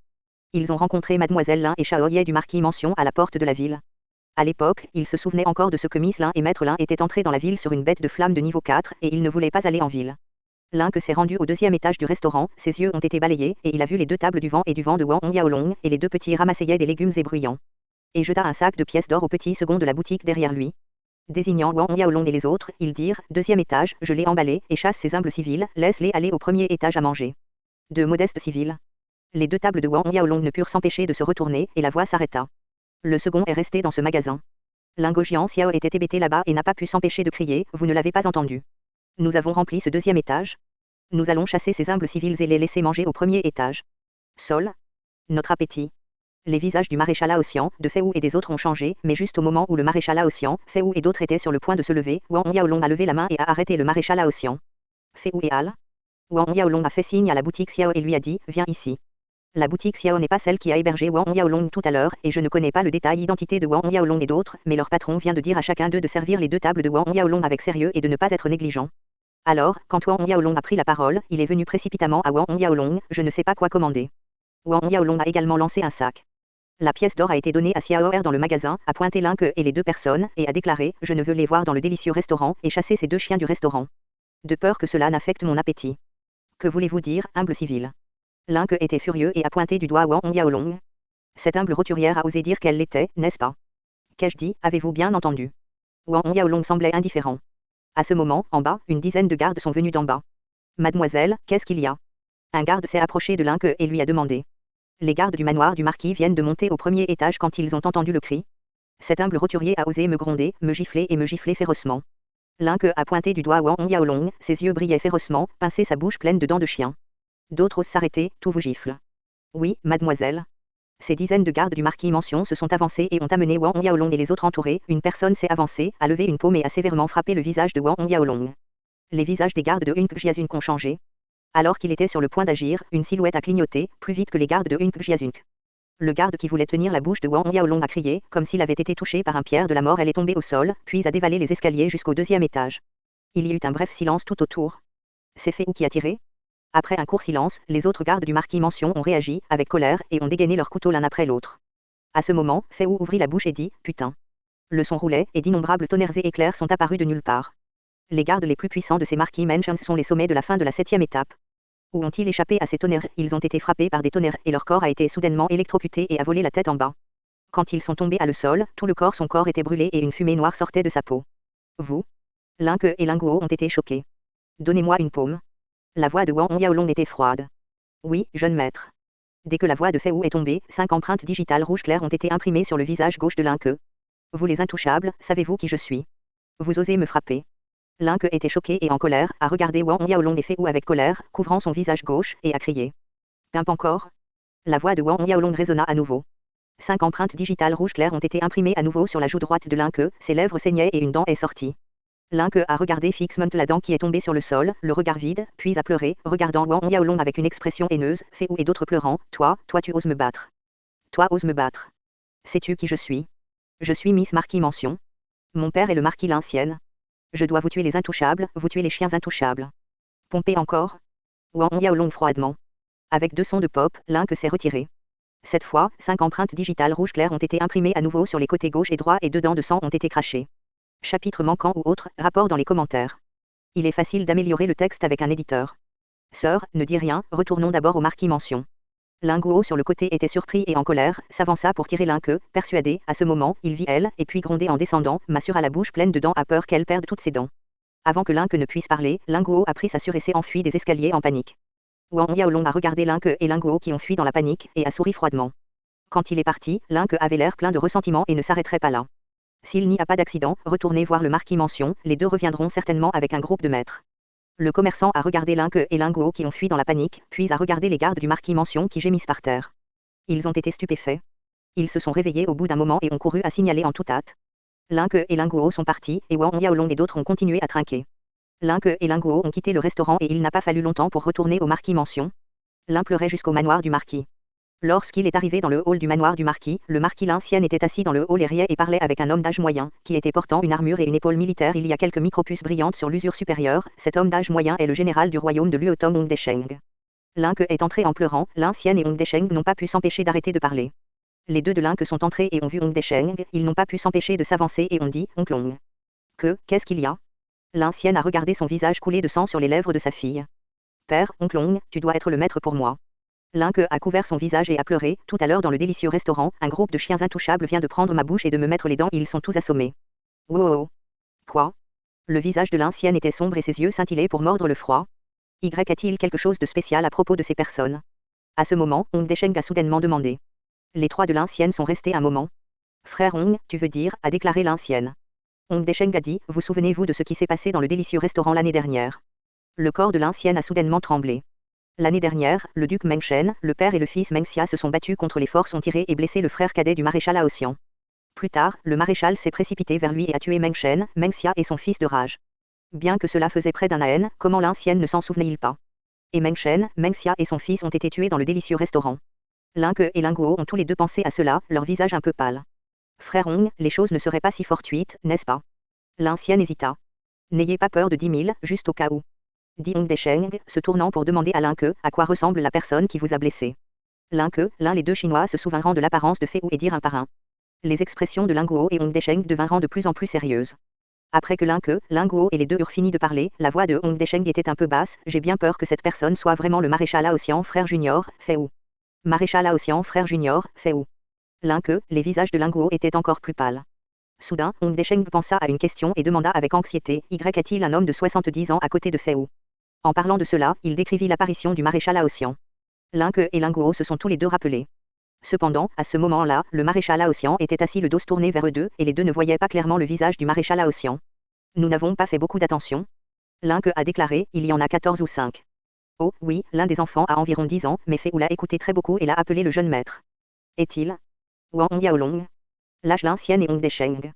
Ils ont rencontré Mademoiselle Lin et Xiao Ye du marquis Mention à la porte de la ville. À l'époque, il se souvenait encore de ce que Miss Lin et Maître Lin étaient entrés dans la ville sur une bête de flamme de niveau 4 et il ne voulait pas aller en ville. Lin que s'est rendu au deuxième étage du restaurant, ses yeux ont été balayés et il a vu les deux tables du vent et du vent de Wang Yaolong et les deux petits ramassaient des légumes éblouissants. Et jeta un sac de pièces d'or au petit second de la boutique derrière lui. Désignant Wang Yaolong et les autres, ils dirent, deuxième étage, je l'ai emballé, et chasse ces humbles civils, laisse-les aller au premier étage à manger. De modestes civils. Les deux tables de Wang Yaolong ne purent s'empêcher de se retourner, et la voix s'arrêta. Le second est resté dans ce magasin. Lingojian Xiao était hébété là-bas et n'a pas pu s'empêcher de crier, vous ne l'avez pas entendu. Nous avons rempli ce deuxième étage. Nous allons chasser ces humbles civils et les laisser manger au premier étage. Sol. Notre appétit. Les visages du maréchal Laotian, de Fei Wu et des autres ont changé, mais juste au moment où le maréchal Laotian, Fei Wu et d'autres étaient sur le point de se lever, Wang Yaolong a levé la main et a arrêté le maréchal Laotian. Fei Wu et Al. Wang Yaolong a fait signe à la boutique Xiao et lui a dit, viens ici. La boutique Xiao n'est pas celle qui a hébergé Wang Yaolong tout à l'heure, et je ne connais pas le détail identité de Wang Yaolong et d'autres, mais leur patron vient de dire à chacun d'eux de servir les deux tables de Wang Yaolong avec sérieux et de ne pas être négligent. Alors, quand Wang Yaolong a pris la parole, il est venu précipitamment à Wang Yaolong, je ne sais pas quoi commander. Wang Yaolong a également lancé un sac. La pièce d'or a été donnée à Xiaoer dans le magasin, a pointé Lin Que et les deux personnes, et a déclaré, je ne veux les voir dans le délicieux restaurant, et chasser ces deux chiens du restaurant. De peur que cela n'affecte mon appétit. Que voulez-vous dire, humble civil? Lin Que était furieux et a pointé du doigt Wang Yaolong. Cette humble roturière a osé dire qu'elle l'était, n'est-ce pas? Qu'ai-je dit, avez-vous bien entendu? Wang Yaolong semblait indifférent. À ce moment, en bas, une dizaine de gardes sont venus d'en bas. Mademoiselle, qu'est-ce qu'il y a? Un garde s'est approché de Lin Que et lui a demandé. Les gardes du manoir du marquis viennent de monter au premier étage quand ils ont entendu le cri. Cet humble roturier a osé me gronder, me gifler férocement. Lin Que a pointé du doigt Wang Yaolong, ses yeux brillaient férocement, pincé sa bouche pleine de dents de chien. D'autres osent s'arrêter, tout vous gifle. Oui, mademoiselle. Ces dizaines de gardes du marquis Mention se sont avancés et ont amené Wang Yaolong et les autres entourés. Une personne s'est avancée, a levé une paume et a sévèrement frappé le visage de Wang Yaolong. Les visages des gardes de Hunk Jiazunk ont changé. Alors qu'il était sur le point d'agir, une silhouette a clignoté, plus vite que les gardes de Hunk Jiazunk. Le garde qui voulait tenir la bouche de Wang Yaolong a crié, comme s'il avait été touché par un pierre de la mort. Elle est tombée au sol, puis a dévalé les escaliers jusqu'au deuxième étage. Il y eut un bref silence tout autour. C'est Fei Wu qui a tiré? Après un court silence, les autres gardes du marquis Mention ont réagi, avec colère, et ont dégainé leurs couteaux l'un après l'autre. À ce moment, Fei Wu ouvrit la bouche et dit, putain. Le son roulait, et d'innombrables tonnerres et éclairs sont apparus de nulle part. Les gardes les plus puissants de ces marquis Mentions sont les sommets de la fin de la 7e étape. Où ont-ils échappé à ces tonnerres? Ils ont été frappés par des tonnerres, et leur corps a été soudainement électrocuté et a volé la tête en bas. Quand ils sont tombés à le sol, tout le corps son corps était brûlé et une fumée noire sortait de sa peau. Vous? Lin Que et Linguo ont été choqués. Donnez-moi une paume. La voix de Wang Yaolong était froide. Oui, jeune maître. Dès que la voix de Fei Wu est tombée, 5 empreintes digitales rouge clair ont été imprimées sur le visage gauche de Lin Que. Vous les intouchables, savez-vous qui je suis? Vous osez me frapper? Lin Que était choqué et en colère, a regardé Wang Yaolong et Fei Wu avec colère, couvrant son visage gauche, et a crié. Timpe encore? La voix de Wang Yaolong résonna à nouveau. 5 empreintes digitales rouge clair ont été imprimées à nouveau sur la joue droite de Lin Que, ses lèvres saignaient et une dent est sortie. Lin Que a regardé fixement la dent qui est tombée sur le sol, le regard vide, puis a pleuré, regardant Wang Yaolong avec une expression haineuse, Fei Wu et d'autres pleurant, toi tu oses me battre. Toi oses me battre. Sais-tu qui je suis? Je suis Miss Marquis Mention. Mon père est le marquis Lincienne. Je dois vous tuer les intouchables, vous tuer les chiens intouchables. Pomper encore? Wang Yaolong froidement. Avec 2 sons de pop, Lin Que s'est retiré. Cette fois, 5 empreintes digitales rouge clair ont été imprimées à nouveau sur les côtés gauche et droit et 2 dents de sang ont été crachées. Chapitre manquant ou autre, rapport dans les commentaires. Il est facile d'améliorer le texte avec un éditeur. Sœur, ne dis rien, retournons d'abord au marquis Mention. Linguo sur le côté était surpris et en colère, s'avança pour tirer Lin Que, persuadé, à ce moment, il vit elle, et puis grondé en descendant, Massure à la bouche pleine de dents a peur qu'elle perde toutes ses dents. Avant que Lin Que ne puisse parler, Linguo a pris sa sure et s'est enfui des escaliers en panique. Wang Yaolong a regardé Lin Que et Linguo qui ont fui dans la panique, et a souri froidement. Quand il est parti, Lin Que avait l'air plein de ressentiment et ne s'arrêterait pas là. S'il n'y a pas d'accident, retournez voir le marquis Mention, les deux reviendront certainement avec un groupe de maîtres. Le commerçant a regardé Lin Que et Linguo qui ont fui dans la panique, puis a regardé les gardes du marquis Mention qui gémissent par terre. Ils ont été stupéfaits. Ils se sont réveillés au bout d'un moment et ont couru à signaler en toute hâte. Lin Que et Linguo sont partis, et Wang Yaolong et d'autres ont continué à trinquer. Lin Que et Linguo ont quitté le restaurant et il n'a pas fallu longtemps pour retourner au marquis Mention. Lin pleurait jusqu'au manoir du marquis. Lorsqu'il est arrivé dans le hall du manoir du marquis, le marquis Lincienne était assis dans le hall et riait et parlait avec un homme d'âge moyen, qui était portant une armure et une épaule militaire. Il y a quelques micropuces brillantes sur l'usure supérieure. Cet homme d'âge moyen est le général du royaume de Luotong Hongdesheng. Lin Que est entré en pleurant, Lincienne et Hongdesheng n'ont pas pu s'empêcher d'arrêter de parler. Les deux de l'Inque sont entrés et ont vu Hong Descheng, ils n'ont pas pu s'empêcher de s'avancer et ont dit « Oncle Long. Qu'est-ce qu'il y a ?» L'ancienne a regardé son visage couler de sang sur les lèvres de sa fille. « Père, Oncle Long, tu dois être le maître pour moi. » L'Inque a couvert son visage et a pleuré. Tout à l'heure dans le délicieux restaurant, un groupe de chiens intouchables vient de prendre ma bouche et de me mettre les dents, ils sont tous assommés. Wow. Quoi? Le visage de l'ancienne était sombre et ses yeux scintillaient pour mordre le froid. Y a-t-il quelque chose de spécial à propos de ces personnes? À ce moment, Hong Descheng a soudainement demandé. Les trois de l'ancienne sont restés un moment. Frère Hong, tu veux dire, a déclaré l'ancienne. Hong Descheng a dit, vous souvenez-vous de ce qui s'est passé dans le délicieux restaurant l'année dernière? Le corps de l'ancienne a soudainement tremblé. L'année dernière, le duc Mengshen, le père et le fils Mengxia se sont battus contre les forces, ont tiré et blessé le frère cadet du maréchal Aoxian. Plus tard, le maréchal s'est précipité vers lui et a tué Mengshen, Mengxia et son fils de rage. Bien que cela faisait près d'un an, comment l'ancienne ne s'en souvenait-il pas? Et Mengshen, Mengxia et son fils ont été tués dans le délicieux restaurant. L'Inque et Linguo ont tous les deux pensé à cela, leur visage un peu pâle. Frère Hong, les choses ne seraient pas si fortuites, n'est-ce pas? L'ancienne hésita. N'ayez pas peur de 10 000, juste au cas où. Dit Hong Descheng, se tournant pour demander à Linque, à quoi ressemble la personne qui vous a blessé. Linque, les deux Chinois se souvinrent de l'apparence de Fei Wu et dirent un par un. Les expressions de Linguo et Hong Descheng devinrent de plus en plus sérieuses. Après que Linguo et les deux eurent fini de parler, la voix de Hong Descheng était un peu basse. J'ai bien peur que cette personne soit vraiment le maréchal Aoxian frère junior, Fei Wu. Maréchal Aoxian frère junior, Fei Wu. Linque, les visages de Linguo étaient encore plus pâles. Soudain, Hong Descheng pensa à une question et demanda avec anxiété, y a-t-il un homme de 70 ans à côté de Fei Wu? En parlant de cela, il décrivit l'apparition du maréchal Aoxian. Linque et Linguo se sont tous les deux rappelés. Cependant, à ce moment-là, le maréchal Aoxian était assis le dos tourné vers eux deux, et les deux ne voyaient pas clairement le visage du maréchal Aoxian. Nous n'avons pas fait beaucoup d'attention. Linque a déclaré, il y en a 14 ou 5. Oh, oui, l'un des enfants a environ 10 ans, mais Fei Wu l'a écouté très beaucoup et l'a appelé le jeune maître. Est-il Wang Yaolong. L'âge l'ancienne et Hong Descheng.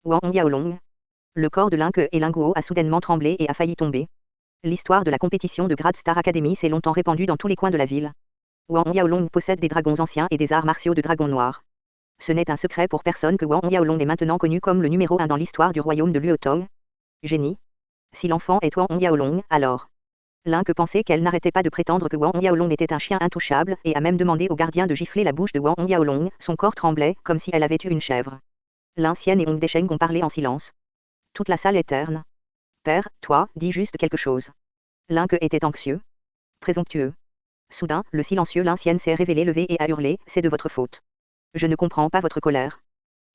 Wang Yaolong. Le corps de Linque et Linguo a soudainement tremblé et a failli tomber. L'histoire de la compétition de Grad Star Academy s'est longtemps répandue dans tous les coins de la ville. Wang Yaolong possède des dragons anciens et des arts martiaux de dragon noir. Ce n'est un secret pour personne que Wang Yaolong est maintenant connu comme le numéro 1 dans l'histoire du royaume de Luotong. Génie. Si l'enfant est Wang Yaolong, alors. Linque pensait qu'elle n'arrêtait pas de prétendre que Wang Yaolong était un chien intouchable, et a même demandé au gardien de gifler la bouche de Wang Yaolong, son corps tremblait, comme si elle avait eu une chèvre. L'ancienne et Hong Descheng ont parlé en silence. Toute la salle est terne. Père, toi, dis juste quelque chose. Linque était anxieux. Présomptueux. Soudain, le silencieux l'ancienne s'est révélé levé et a hurlé, c'est de votre faute. Je ne comprends pas votre colère.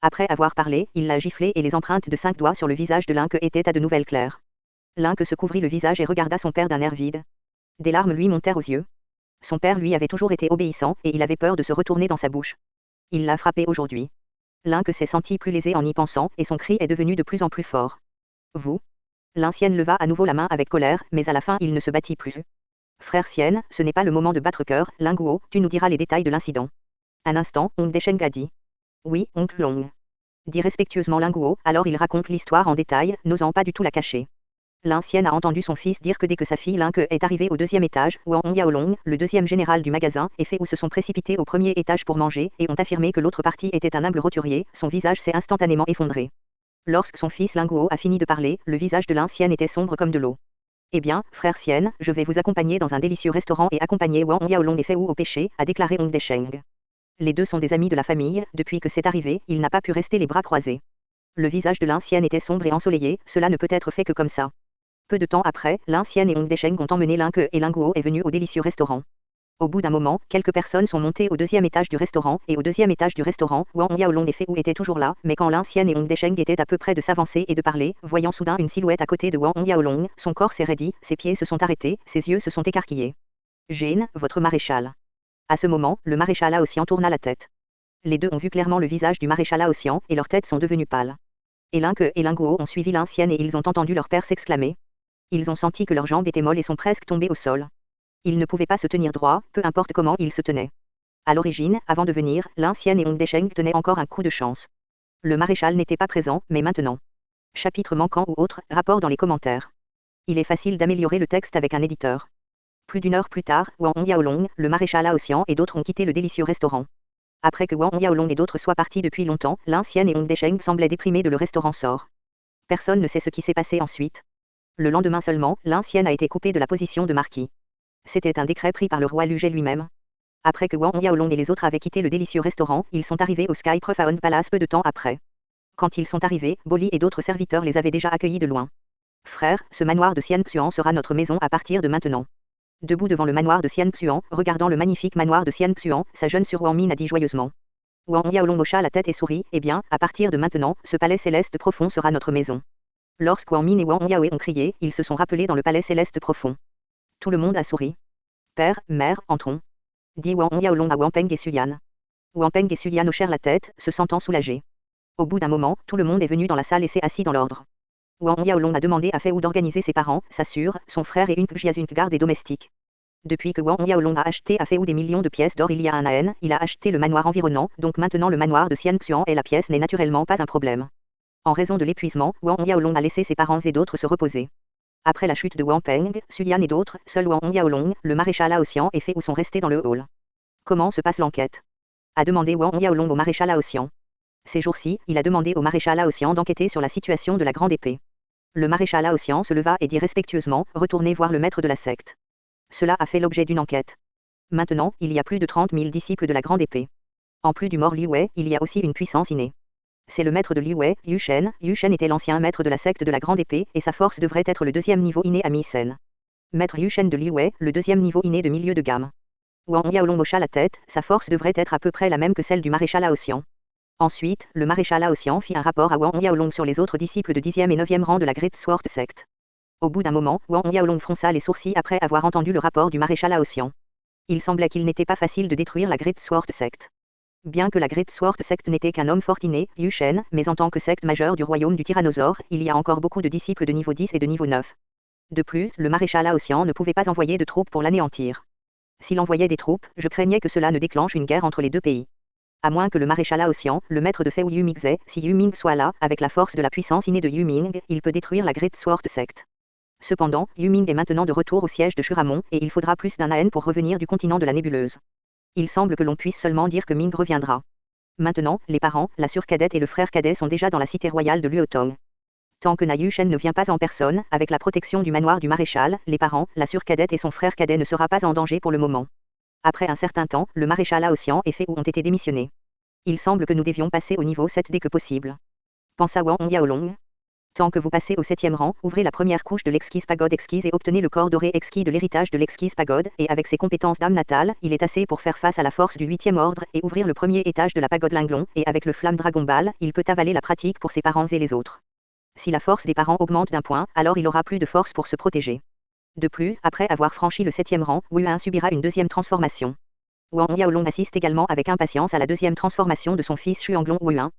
Après avoir parlé, il l'a giflé et les empreintes de 5 doigts sur le visage de Linque étaient à de nouvelles claires. Linque se couvrit le visage et regarda son père d'un air vide. Des larmes lui montèrent aux yeux. Son père lui avait toujours été obéissant et il avait peur de se retourner dans sa bouche. Il l'a frappé aujourd'hui. Linque s'est senti plus lésé en y pensant et son cri est devenu de plus en plus fort. Vous? L'ancienne leva à nouveau la main avec colère, mais à la fin il ne se battit plus. Frère Sien, ce n'est pas le moment de battre cœur, Linguo, tu nous diras les détails de l'incident. Un instant, Hong Descheng a dit. Oui, oncle Long. Dit respectueusement Linguo, alors il raconte l'histoire en détail, n'osant pas du tout la cacher. L'ancienne a entendu son fils dire que dès que sa fille Linque est arrivée au deuxième étage, Wang Yaolong, le deuxième général du magasin, et Fei Wu se sont précipités au premier étage pour manger, et ont affirmé que l'autre partie était un humble roturier, son visage s'est instantanément effondré. Lorsque son fils Linguo a fini de parler, le visage de l'ancienne était sombre comme de l'eau. Eh bien, frère Sien, je vais vous accompagner dans un délicieux restaurant et accompagner Wang Yaolong et Fei Wu au pêcher, a déclaré Hong Descheng. Les deux sont des amis de la famille, depuis que c'est arrivé, il n'a pas pu rester les bras croisés. Le visage de l'ancienne était sombre et ensoleillé, cela ne peut être fait que comme ça. Peu de temps après, l'ancienne et Hong Descheng ont emmené Linque et Linguo est venu au délicieux restaurant. Au bout d'un moment, quelques personnes sont montées au deuxième étage du restaurant, et au deuxième étage du restaurant, Wang Yaolong et Fei Wu étaient toujours là, mais quand l'ancienne et Hong Descheng étaient à peu près de s'avancer et de parler, voyant soudain une silhouette à côté de Wang Yaolong, son corps s'est raidi, ses pieds se sont arrêtés, ses yeux se sont écarquillés. Jane, votre maréchal. À ce moment, le maréchal Aoxian tourna la tête. Les deux ont vu clairement le visage du maréchal Aoxian, et leurs têtes sont devenues pâles. Et Linque et Linguo ont suivi l'ancienne et ils ont entendu leur père s'exclamer. Ils ont senti que leurs jambes étaient molles et sont presque tombées au sol. Ils ne pouvaient pas se tenir droit, peu importe comment ils se tenaient. À l'origine, avant de venir, l'ancienne et Hong Descheng tenaient encore un coup de chance. Le maréchal n'était pas présent, mais maintenant. Chapitre manquant ou autre, rapport dans les commentaires. Il est facile d'améliorer le texte avec un éditeur. Plus d'une heure plus tard, Wang Yaolong, le maréchal Aoxian et d'autres ont quitté le délicieux restaurant. Après que Wang Yaolong et d'autres soient partis depuis longtemps, l'ancienne et Hong Descheng semblaient déprimés de le restaurant sort. Personne ne sait ce qui s'est passé ensuite. Le lendemain seulement, l'ancienne a été coupée de la position de marquis. C'était un décret pris par le roi Lugé lui-même. Après que Wang Yaolong et les autres avaient quitté le délicieux restaurant, ils sont arrivés au Sky Profound Palace peu de temps après. Quand ils sont arrivés, Boli et d'autres serviteurs les avaient déjà accueillis de loin. Frère, ce manoir de Xian Xuan sera notre maison à partir de maintenant. Debout devant le manoir de Xian Xuan, regardant le magnifique manoir de Xian Xuan, sa jeune sœur Wang Min a dit joyeusement. Wang Yaolong hocha la tête et sourit, eh bien, à partir de maintenant, ce palais céleste profond sera notre maison. Lorsque Wang Min et Wang Yaoe ont crié, ils se sont rappelés dans le palais céleste profond. Tout le monde a souri. Père, mère, entrons. Dit Wang Yaolong à Wang Peng et Sulian. Wang Peng et Sulian hochèrent la tête, se sentant soulagés. Au bout d'un moment, tout le monde est venu dans la salle et s'est assis dans l'ordre. Wang Yaolong a demandé à Fei Wu d'organiser ses parents, sa sœur, son frère et une Jiazun garde et domestique. Depuis que Wang Yaolong a acheté à Fei Wu des millions de pièces d'or il y a un an, il a acheté le manoir environnant, donc maintenant le manoir de Xian Xuan et la pièce n'est naturellement pas un problème. En raison de l'épuisement, Wang Yaolong a laissé ses parents et d'autres se reposer. Après la chute de Wang Peng, Sulian et d'autres, seul Wang Yaolong, le maréchal Laoxian et Fei Wu sont restés dans le hall. Comment se passe l'enquête? A demandé Wang Yaolong au maréchal Laoxian. Ces jours-ci, il a demandé au maréchal Laoxian d'enquêter sur la situation de la grande épée. Le maréchal Laoxian se leva et dit respectueusement, retournez voir le maître de la secte. Cela a fait l'objet d'une enquête. Maintenant, il y a plus de 30 000 disciples de la grande épée. En plus du mort Liu Wei, il y a aussi une puissance innée. C'est le maître de Liu Wei, Yu Shen. Yu Shen était l'ancien maître de la secte de la grande épée, et sa force devrait être le deuxième niveau inné à Mi-Sen. Maître Yu Shen de Liu Wei, le deuxième niveau inné de milieu de gamme. Wang Yaolong hocha la tête, sa force devrait être à peu près la même que celle du maréchal Laoxian. Ensuite, le maréchal Laoxian fit un rapport à Wang Yaolong sur les autres disciples de 10e et 9e rang de la Great Sword Sect. Au bout d'un moment, Wang Yaolong fronça les sourcils après avoir entendu le rapport du maréchal Laoxian. Il semblait qu'il n'était pas facile de détruire la Great Sword Sect. Bien que la Great Sword Sect n'était qu'un homme fort inné, Yu Shen, mais en tant que secte majeure du royaume du tyrannosaure, il y a encore beaucoup de disciples de niveau 10 et de niveau 9. De plus, le maréchal Laoxian ne pouvait pas envoyer de troupes pour l'anéantir. S'il envoyait des troupes, je craignais que cela ne déclenche une guerre entre les deux pays. À moins que le maréchal Laoxian, le maître de Fei Wu Yumingze, si Yu Ming soit là, avec la force de la puissance innée de Yu Ming, il peut détruire la Great Sword Sect. Cependant, Yu Ming est maintenant de retour au siège de Shuramon, et il faudra plus d'un an pour revenir du continent de la nébuleuse. Il semble que l'on puisse seulement dire que Ming reviendra. Maintenant, les parents, la sœur cadette et le frère cadet sont déjà dans la cité royale de Luotong. Tant que Na Yu Shen ne vient pas en personne, avec la protection du manoir du maréchal, les parents, la sœur cadette et son frère cadet ne sera pas en danger pour le moment. Après un certain temps, le maréchal Laoxian et Fei Wu ont été démissionnés. Il semble que nous devions passer au niveau 7 dès que possible. Pensa Wang Yaolong. Tant que vous passez au 7e rang, ouvrez la première couche de l'exquise pagode exquise et obtenez le corps doré exquis de l'héritage de l'exquise pagode, et avec ses compétences d'âme natale, il est assez pour faire face à la force du 8e ordre, et ouvrir le premier étage de la pagode Linglong, et avec le flamme Dragon Ball, il peut avaler la pratique pour ses parents et les autres. Si la force des parents augmente d'un point, alors il aura plus de force pour se protéger. De plus, après avoir franchi le 7e rang, Wu Yuan subira une deuxième transformation. Wang Yaolong assiste également avec impatience à la deuxième transformation de son fils Xuanglong Wu Yuan.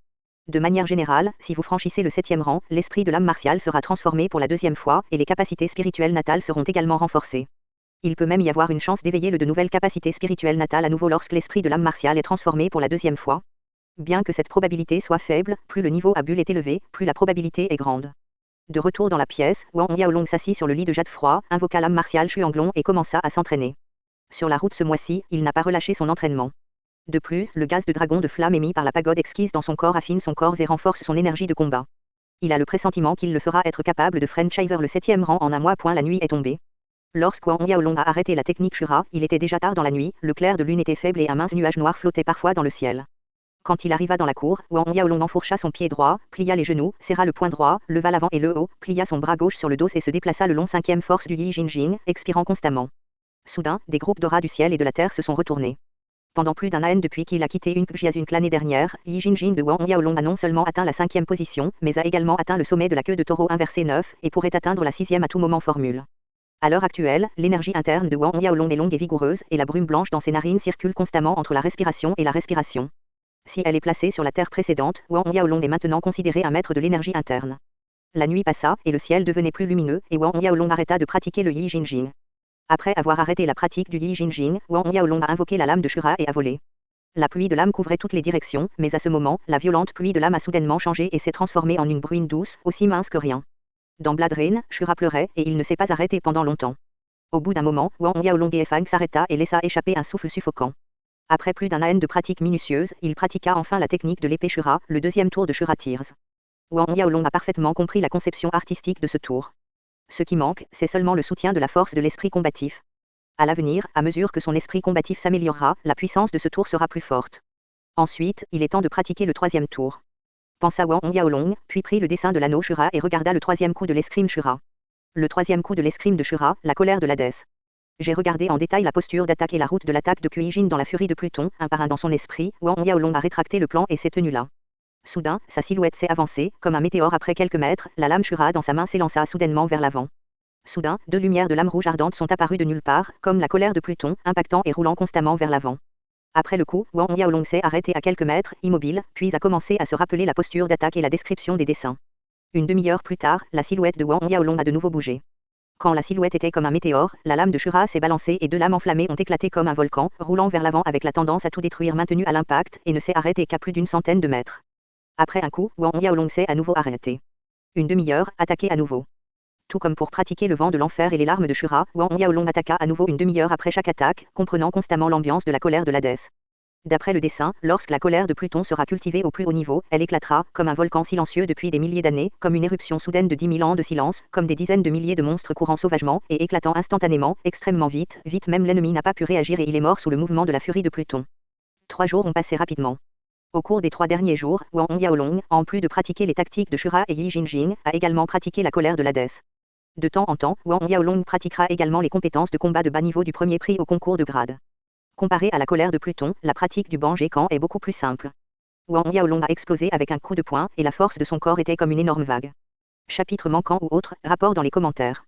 De manière générale, si vous franchissez le 7e rang, l'esprit de l'âme martiale sera transformé pour la deuxième fois, et les capacités spirituelles natales seront également renforcées. Il peut même y avoir une chance d'éveiller de nouvelles capacités spirituelles natales à nouveau lorsque l'esprit de l'âme martiale est transformé pour la deuxième fois. Bien que cette probabilité soit faible, plus le niveau à bulle est élevé, plus la probabilité est grande. De retour dans la pièce, Wang Yaolong s'assit sur le lit de jade froid, invoqua l'âme martiale Xuanglong et commença à s'entraîner. Sur la route ce mois-ci, il n'a pas relâché son entraînement. De plus, le gaz de dragon de flamme émis par la pagode exquise dans son corps affine son corps et renforce son énergie de combat. Il a le pressentiment qu'il le fera être capable de franchiser le 7e rang en un mois. La nuit est tombée. Lorsque Wang Yaolong a arrêté la technique Shura, il était déjà tard dans la nuit, le clair de lune était faible et un mince nuage noir flottait parfois dans le ciel. Quand il arriva dans la cour, Wang Yaolong enfourcha son pied droit, plia les genoux, serra le poing droit, leva l'avant et le haut, plia son bras gauche sur le dos et se déplaça le long 5e force du Yi Jinjing, expirant constamment. Soudain, des groupes d'aura du ciel et de la terre se sont retournés. Pendant plus d'un an depuis qu'il a quitté une Jiazun l'année dernière, Yi Jinjing de Wang Yaolong a non seulement atteint la 5e position, mais a également atteint le sommet de la queue de taureau inversé 9, et pourrait atteindre la 6e à tout moment formule. À l'heure actuelle, l'énergie interne de Wang Yaolong est longue et vigoureuse, et la brume blanche dans ses narines circule constamment entre la respiration et la respiration. Si elle est placée sur la terre précédente, Wang Yaolong est maintenant considéré un maître de l'énergie interne. La nuit passa, et le ciel devenait plus lumineux, et Wang Yaolong arrêta de pratiquer le Yi Jinjing. Après avoir arrêté la pratique du Yi Jinjing, Wang Yaolong a invoqué la lame de Shura et a volé. La pluie de lame couvrait toutes les directions, mais à ce moment, la violente pluie de lame a soudainement changé et s'est transformée en une bruine douce, aussi mince que rien. Dans Blood Rain, Shura pleurait, et il ne s'est pas arrêté pendant longtemps. Au bout d'un moment, Wang Yaolong et Fang s'arrêta et laissa échapper un souffle suffocant. Après plus d'un an de pratique minutieuse, il pratiqua enfin la technique de l'épée Shura, le deuxième tour de Shura Tears. Wang Yaolong a parfaitement compris la conception artistique de ce tour. Ce qui manque, c'est seulement le soutien de la force de l'esprit combatif. À l'avenir, à mesure que son esprit combatif s'améliorera, la puissance de ce tour sera plus forte. Ensuite, il est temps de pratiquer le troisième tour. Pensa Wang Yaolong, puis prit le dessin de l'anneau Shura et regarda le troisième coup de l'escrime Shura. Le troisième coup de l'escrime de Shura, la colère de l'Hadès. J'ai regardé en détail la posture d'attaque et la route de l'attaque de Kuei-jin dans la furie de Pluton, un par un dans son esprit, Wang Yaolong a rétracté le plan et s'est tenu là. Soudain, sa silhouette s'est avancée, comme un météore après quelques mètres, la lame Shura dans sa main s'élança soudainement vers l'avant. Soudain, deux lumières de lame rouge ardente sont apparues de nulle part, comme la colère de Pluton, impactant et roulant constamment vers l'avant. Après le coup, Wang Yaolong s'est arrêté à quelques mètres, immobile, puis a commencé à se rappeler la posture d'attaque et la description des dessins. Une demi-heure plus tard, la silhouette de Wang Yaolong a de nouveau bougé. Quand la silhouette était comme un météore, la lame de Shura s'est balancée et deux lames enflammées ont éclaté comme un volcan, roulant vers l'avant avec la tendance à tout détruire maintenue à l'impact, et ne s'est arrêtée qu'à plus d'une centaine de mètres. Après un coup, Wang Yaolong s'est à nouveau arrêté. Une demi-heure, attaqué à nouveau. Tout comme pour pratiquer le vent de l'enfer et les larmes de Shura, Wang Yaolong attaqua à nouveau une demi-heure après chaque attaque, comprenant constamment l'ambiance de la colère de l'Hadès. D'après le dessin, lorsque la colère de Pluton sera cultivée au plus haut niveau, elle éclatera, comme un volcan silencieux depuis des milliers d'années, comme une éruption soudaine de 10 000 ans de silence, comme des dizaines de milliers de monstres courant sauvagement, et éclatant instantanément, extrêmement vite, vite même l'ennemi n'a pas pu réagir et il est mort sous le mouvement de la furie de Pluton. 3 jours ont passé rapidement. Au cours des 3 derniers jours, Wang Yaolong, en plus de pratiquer les tactiques de Shura et Yi Jinjing, a également pratiqué la colère de l'Hadès. De temps en temps, Wang Yaolong pratiquera également les compétences de combat de bas niveau du premier prix au concours de grade. Comparé à la colère de Pluton, la pratique du Banjekan est beaucoup plus simple. Wang Yaolong a explosé avec un coup de poing, et la force de son corps était comme une énorme vague. Chapitre manquant ou autre, rapport dans les commentaires.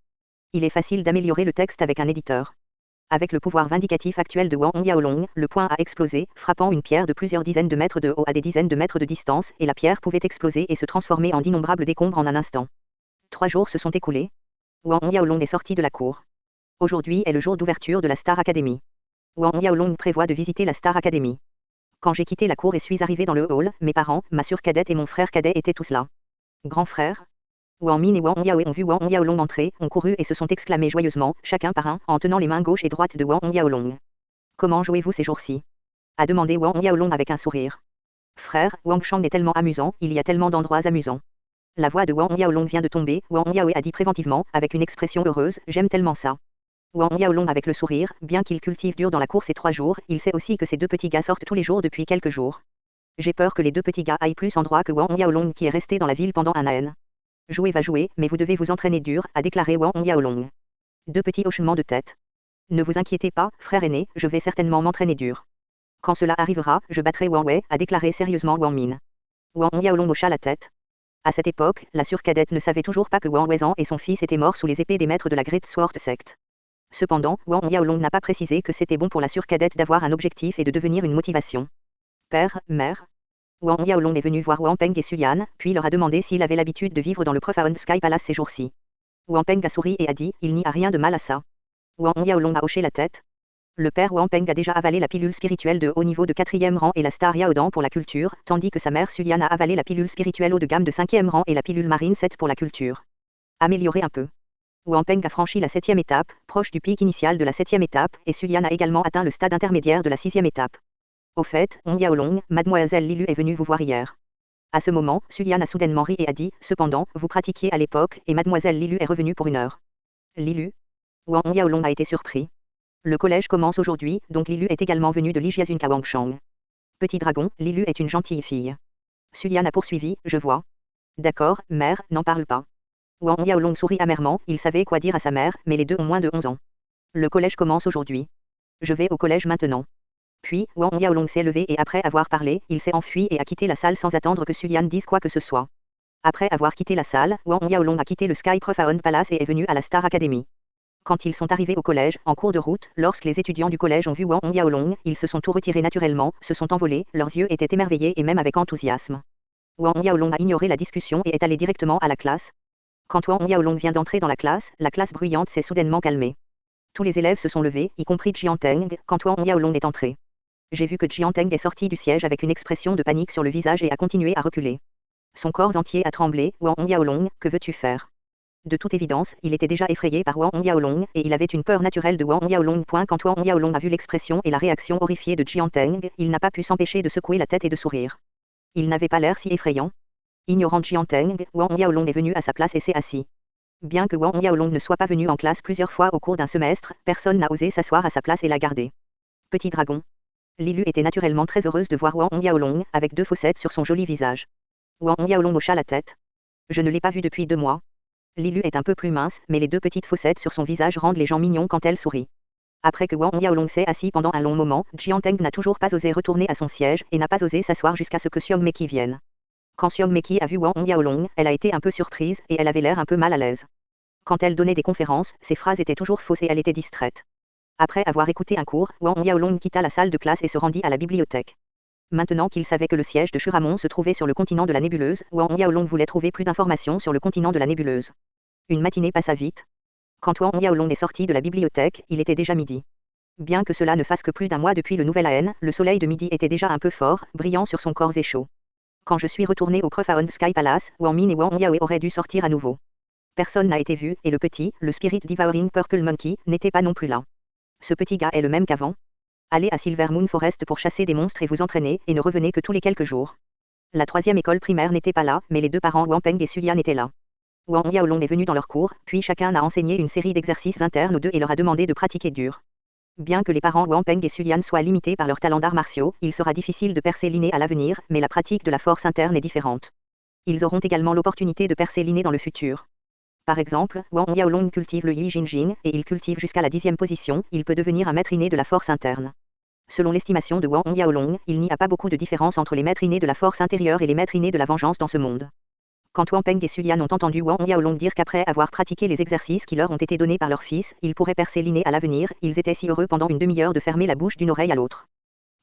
Il est facile d'améliorer le texte avec un éditeur. Avec le pouvoir vindicatif actuel de Wang Yaolong, le poing a explosé, frappant une pierre de plusieurs dizaines de mètres de haut à des dizaines de mètres de distance, et la pierre pouvait exploser et se transformer en d'innombrables décombres en un instant. 3 jours se sont écoulés. Wang Yaolong est sorti de la cour. Aujourd'hui est le jour d'ouverture de la Star Academy. Wang Yaolong prévoit de visiter la Star Academy. Quand j'ai quitté la cour et suis arrivé dans le hall, mes parents, ma sœur cadette et mon frère cadet étaient tous là. Grand frère Wang Min et Wang Yaoe ont vu Wang Yaolong entrer, ont couru et se sont exclamés joyeusement, chacun par un, en tenant les mains gauche et droite de Wang Yaolong. Comment jouez-vous ces jours-ci a demandé Wang Yaolong avec un sourire. Frère, Wang Shang est tellement amusant, il y a tellement d'endroits amusants. La voix de Wang Yaolong vient de tomber, Wang Yaoe a dit préventivement, avec une expression heureuse, j'aime tellement ça. Wang Yaolong avec le sourire, bien qu'il cultive dur dans la course ces 3 jours, il sait aussi que ces 2 petits gars sortent tous les jours depuis quelques jours. J'ai peur que les 2 petits gars aillent plus en droit que Wang Yaolong qui est resté dans la ville pendant un an. Jouer va jouer, mais vous devez vous entraîner dur, a déclaré Wang Yaolong. 2 petits hochements de tête. Ne vous inquiétez pas, frère aîné, je vais certainement m'entraîner dur. Quand cela arrivera, je battrai Wang Wei, a déclaré sérieusement Wang Min. Wang Yaolong hocha la tête. À cette époque, la surcadette ne savait toujours pas que Wang Weizan et son fils étaient morts sous les épées des maîtres de la Great Sword Sect. Cependant, Wang Yaolong n'a pas précisé que c'était bon pour la surcadette d'avoir un objectif et de devenir une motivation. Père, mère. Wang Yaolong est venu voir Wang Peng et Sulian, puis leur a demandé s'il avait l'habitude de vivre dans le Profound Sky Palace ces jours-ci. Wang Peng a souri et a dit, il n'y a rien de mal à ça. Wang Yaolong a hoché la tête. Le père Wang Peng a déjà avalé la pilule spirituelle de haut niveau de 4e rang et la star Yaodan pour la culture, tandis que sa mère Sulian a avalé la pilule spirituelle haut de gamme de 5e rang et la pilule marine 7 pour la culture. Améliorer un peu. Wang Peng a franchi la 7e étape, proche du pic initial de la 7e étape, et Sulian a également atteint le stade intermédiaire de la 6e étape. Au fait, Wang Yaolong, mademoiselle Lilu est venue vous voir hier. À ce moment, Sulian a soudainement ri et a dit, cependant, vous pratiquiez à l'époque, et mademoiselle Lilu est revenue pour 1 heure. Lilu Wang Yaolong a été surpris. Le collège commence aujourd'hui, donc Lilu est également venue de Lijiazunka Wangshang. Petit dragon, Lilu est une gentille fille. Sulian a poursuivi, je vois. D'accord, mère, n'en parle pas. Wang Yaolong sourit amèrement, il savait quoi dire à sa mère, mais les 2 ont moins de 11 ans. Le collège commence aujourd'hui. Je vais au collège maintenant. Puis, Wang Yaolong s'est levé et après avoir parlé, il s'est enfui et a quitté la salle sans attendre que Sulian dise quoi que ce soit. Après avoir quitté la salle, Wang Yaolong a quitté le Sky Profound Palace et est venu à la Star Academy. Quand ils sont arrivés au collège, en cours de route, lorsque les étudiants du collège ont vu Wang Yaolong, ils se sont tout retirés naturellement, se sont envolés, leurs yeux étaient émerveillés et même avec enthousiasme. Wang Yaolong a ignoré la discussion et est allé directement à la classe. Quand Wang Yaolong vient d'entrer dans la classe bruyante s'est soudainement calmée. Tous les élèves se sont levés, y compris Jianteng, quand Wang Yaolong est entré. J'ai vu que Jianteng est sorti du siège avec une expression de panique sur le visage et a continué à reculer. Son corps entier a tremblé. Wang Yaolong, que veux-tu faire? De toute évidence, il était déjà effrayé par Wang Yaolong, et il avait une peur naturelle de Wang Yaolong. Quand Wang Yaolong a vu l'expression et la réaction horrifiée de Jianteng, il n'a pas pu s'empêcher de secouer la tête et de sourire. Il n'avait pas l'air si effrayant. Ignorant Jianteng, Wang Yaolong est venu à sa place et s'est assis. Bien que Wang Yaolong ne soit pas venu en classe plusieurs fois au cours d'un semestre, personne n'a osé s'asseoir à sa place et la garder. Petit dragon. Lilu était naturellement très heureuse de voir Wang Yaolong, avec 2 fossettes sur son joli visage. Wang Yaolong hocha la tête. Je ne l'ai pas vu depuis 2 mois. Lilu est un peu plus mince, mais les 2 petites fossettes sur son visage rendent les gens mignons quand elle sourit. Après que Wang Yaolong s'est assis pendant un long moment, Jiang Teng n'a toujours pas osé retourner à son siège, et n'a pas osé s'asseoir jusqu'à ce que Xiong Meki vienne. Quand Xiong Meki a vu Wang Yaolong, elle a été un peu surprise, et elle avait l'air un peu mal à l'aise. Quand elle donnait des conférences, ses phrases étaient toujours fausses et elle était distraite. Après avoir écouté un cours, Wang Yaolong quitta la salle de classe et se rendit à la bibliothèque. Maintenant qu'il savait que le siège de Shuramon se trouvait sur le continent de la nébuleuse, Wang Yaolong voulait trouver plus d'informations sur le continent de la nébuleuse. Une matinée passa vite. Quand Wang Yaolong est sorti de la bibliothèque, il était déjà midi. Bien que cela ne fasse que plus d'un mois depuis le nouvel AN, le soleil de midi était déjà un peu fort, brillant sur son corps et chaud. Quand je suis retourné au Profaon Sky Palace, Wang Min et Wang Yaoe auraient dû sortir à nouveau. Personne n'a été vu, et le petit, le Spirit Devouring Purple Monkey, n'était pas non plus là. Ce petit gars est le même qu'avant. Allez à Silver Moon Forest pour chasser des monstres et vous entraîner, et ne revenez que tous les quelques jours. La 3e école primaire n'était pas là, mais les 2 parents Wang Peng et Sulian étaient là. Wang Yaolong est venu dans leur cours, puis chacun a enseigné une série d'exercices internes aux 2 et leur a demandé de pratiquer dur. Bien que les parents Wang Peng et Sulian soient limités par leur talent d'arts martiaux, il sera difficile de percer l'inné à l'avenir, mais la pratique de la force interne est différente. Ils auront également l'opportunité de percer l'inné dans le futur. Par exemple, Wang Yaolong cultive le Yi Jinjing, et il cultive jusqu'à la 10e position, il peut devenir un maître inné de la force interne. Selon l'estimation de Wang Yaolong, il n'y a pas beaucoup de différence entre les maîtres innés de la force intérieure et les maîtres innés de la vengeance dans ce monde. Quand Wang Peng et Sulian ont entendu Wang Yaolong dire qu'après avoir pratiqué les exercices qui leur ont été donnés par leur fils, ils pourraient percer l'inné à l'avenir, ils étaient si heureux pendant une demi-heure de fermer la bouche d'une oreille à l'autre.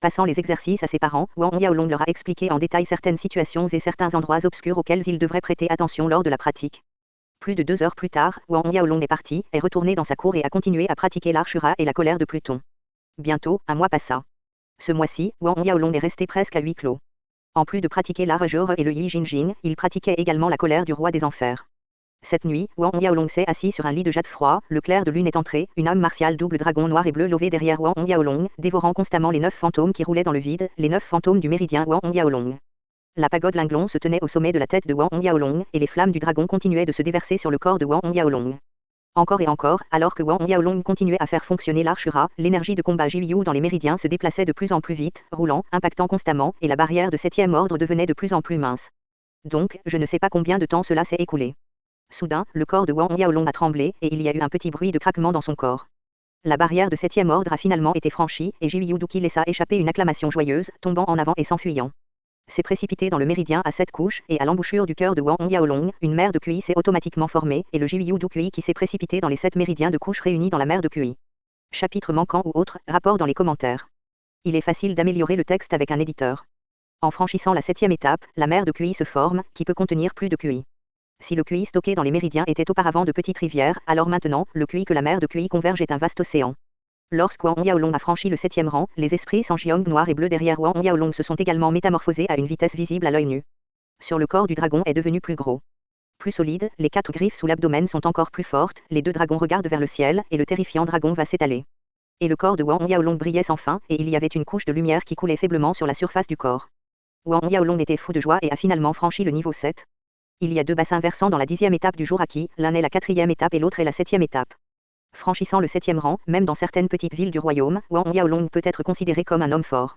Passant les exercices à ses parents, Wang Yaolong leur a expliqué en détail certaines situations et certains endroits obscurs auxquels ils devraient prêter attention lors de la pratique. Plus de 2 heures plus tard, Wang Yaolong est parti, est retourné dans sa cour et a continué à pratiquer l'art Shura et la colère de Pluton. Bientôt, un mois passa. Ce mois-ci, Wang Yaolong est resté presque à huis clos. En plus de pratiquer l'art Jure et le Yi Jinjing, il pratiquait également la colère du roi des enfers. Cette nuit, Wang Yaolong s'est assis sur un lit de jade froid, le clair de lune est entré, une âme martiale double dragon noir et bleu levée derrière Wang Yaolong, dévorant constamment les 9 fantômes qui roulaient dans le vide, les 9 fantômes du méridien Wang Yaolong. La pagode Linglong se tenait au sommet de la tête de Wang Yaolong, et les flammes du dragon continuaient de se déverser sur le corps de Wang Yaolong. Encore et encore, alors que Wang Yaolong continuait à faire fonctionner l'art Shura, l'énergie de combat Jiyu dans les méridiens se déplaçait de plus en plus vite, roulant, impactant constamment, et la barrière de 7e ordre devenait de plus en plus mince. Donc, je ne sais pas combien de temps cela s'est écoulé. Soudain, le corps de Wang Yaolong a tremblé, et il y a eu un petit bruit de craquement dans son corps. La barrière de 7e ordre a finalement été franchie, et Jiyu Duki laissa échapper une acclamation joyeuse, tombant en avant et s'enfuyant. S'est précipité dans le méridien à 7 couches, et à l'embouchure du cœur de Wang Yaolong, une mer de QI s'est automatiquement formée, et le Jiyu du QI qui s'est précipité dans les 7 méridiens de couches réunis dans la mer de QI. Chapitre manquant ou autre, rapport dans les commentaires. Il est facile d'améliorer le texte avec un éditeur. En franchissant la 7e étape, la mer de QI se forme, qui peut contenir plus de QI. Si le QI stocké dans les méridiens était auparavant de petites rivières, alors maintenant, le QI que la mer de QI converge est un vaste océan. Lorsque Wang Yaolong a franchi le 7e rang, les esprits Sanjiang noir et bleu derrière Wang Yaolong se sont également métamorphosés à une vitesse visible à l'œil nu. Sur le corps du dragon est devenu plus gros. Plus solide, les 4 griffes sous l'abdomen sont encore plus fortes, les 2 dragons regardent vers le ciel, et le terrifiant dragon va s'étaler. Et le corps de Wang Yaolong brillait sans fin, et il y avait une couche de lumière qui coulait faiblement sur la surface du corps. Wang Yaolong était fou de joie et a finalement franchi le niveau 7. Il y a 2 bassins versants dans la 10e étape du Juraki, l'un est la 4e étape et l'autre est la 7e étape. Franchissant le 7e rang, même dans certaines petites villes du royaume, Wang Yaolong peut être considéré comme un homme fort.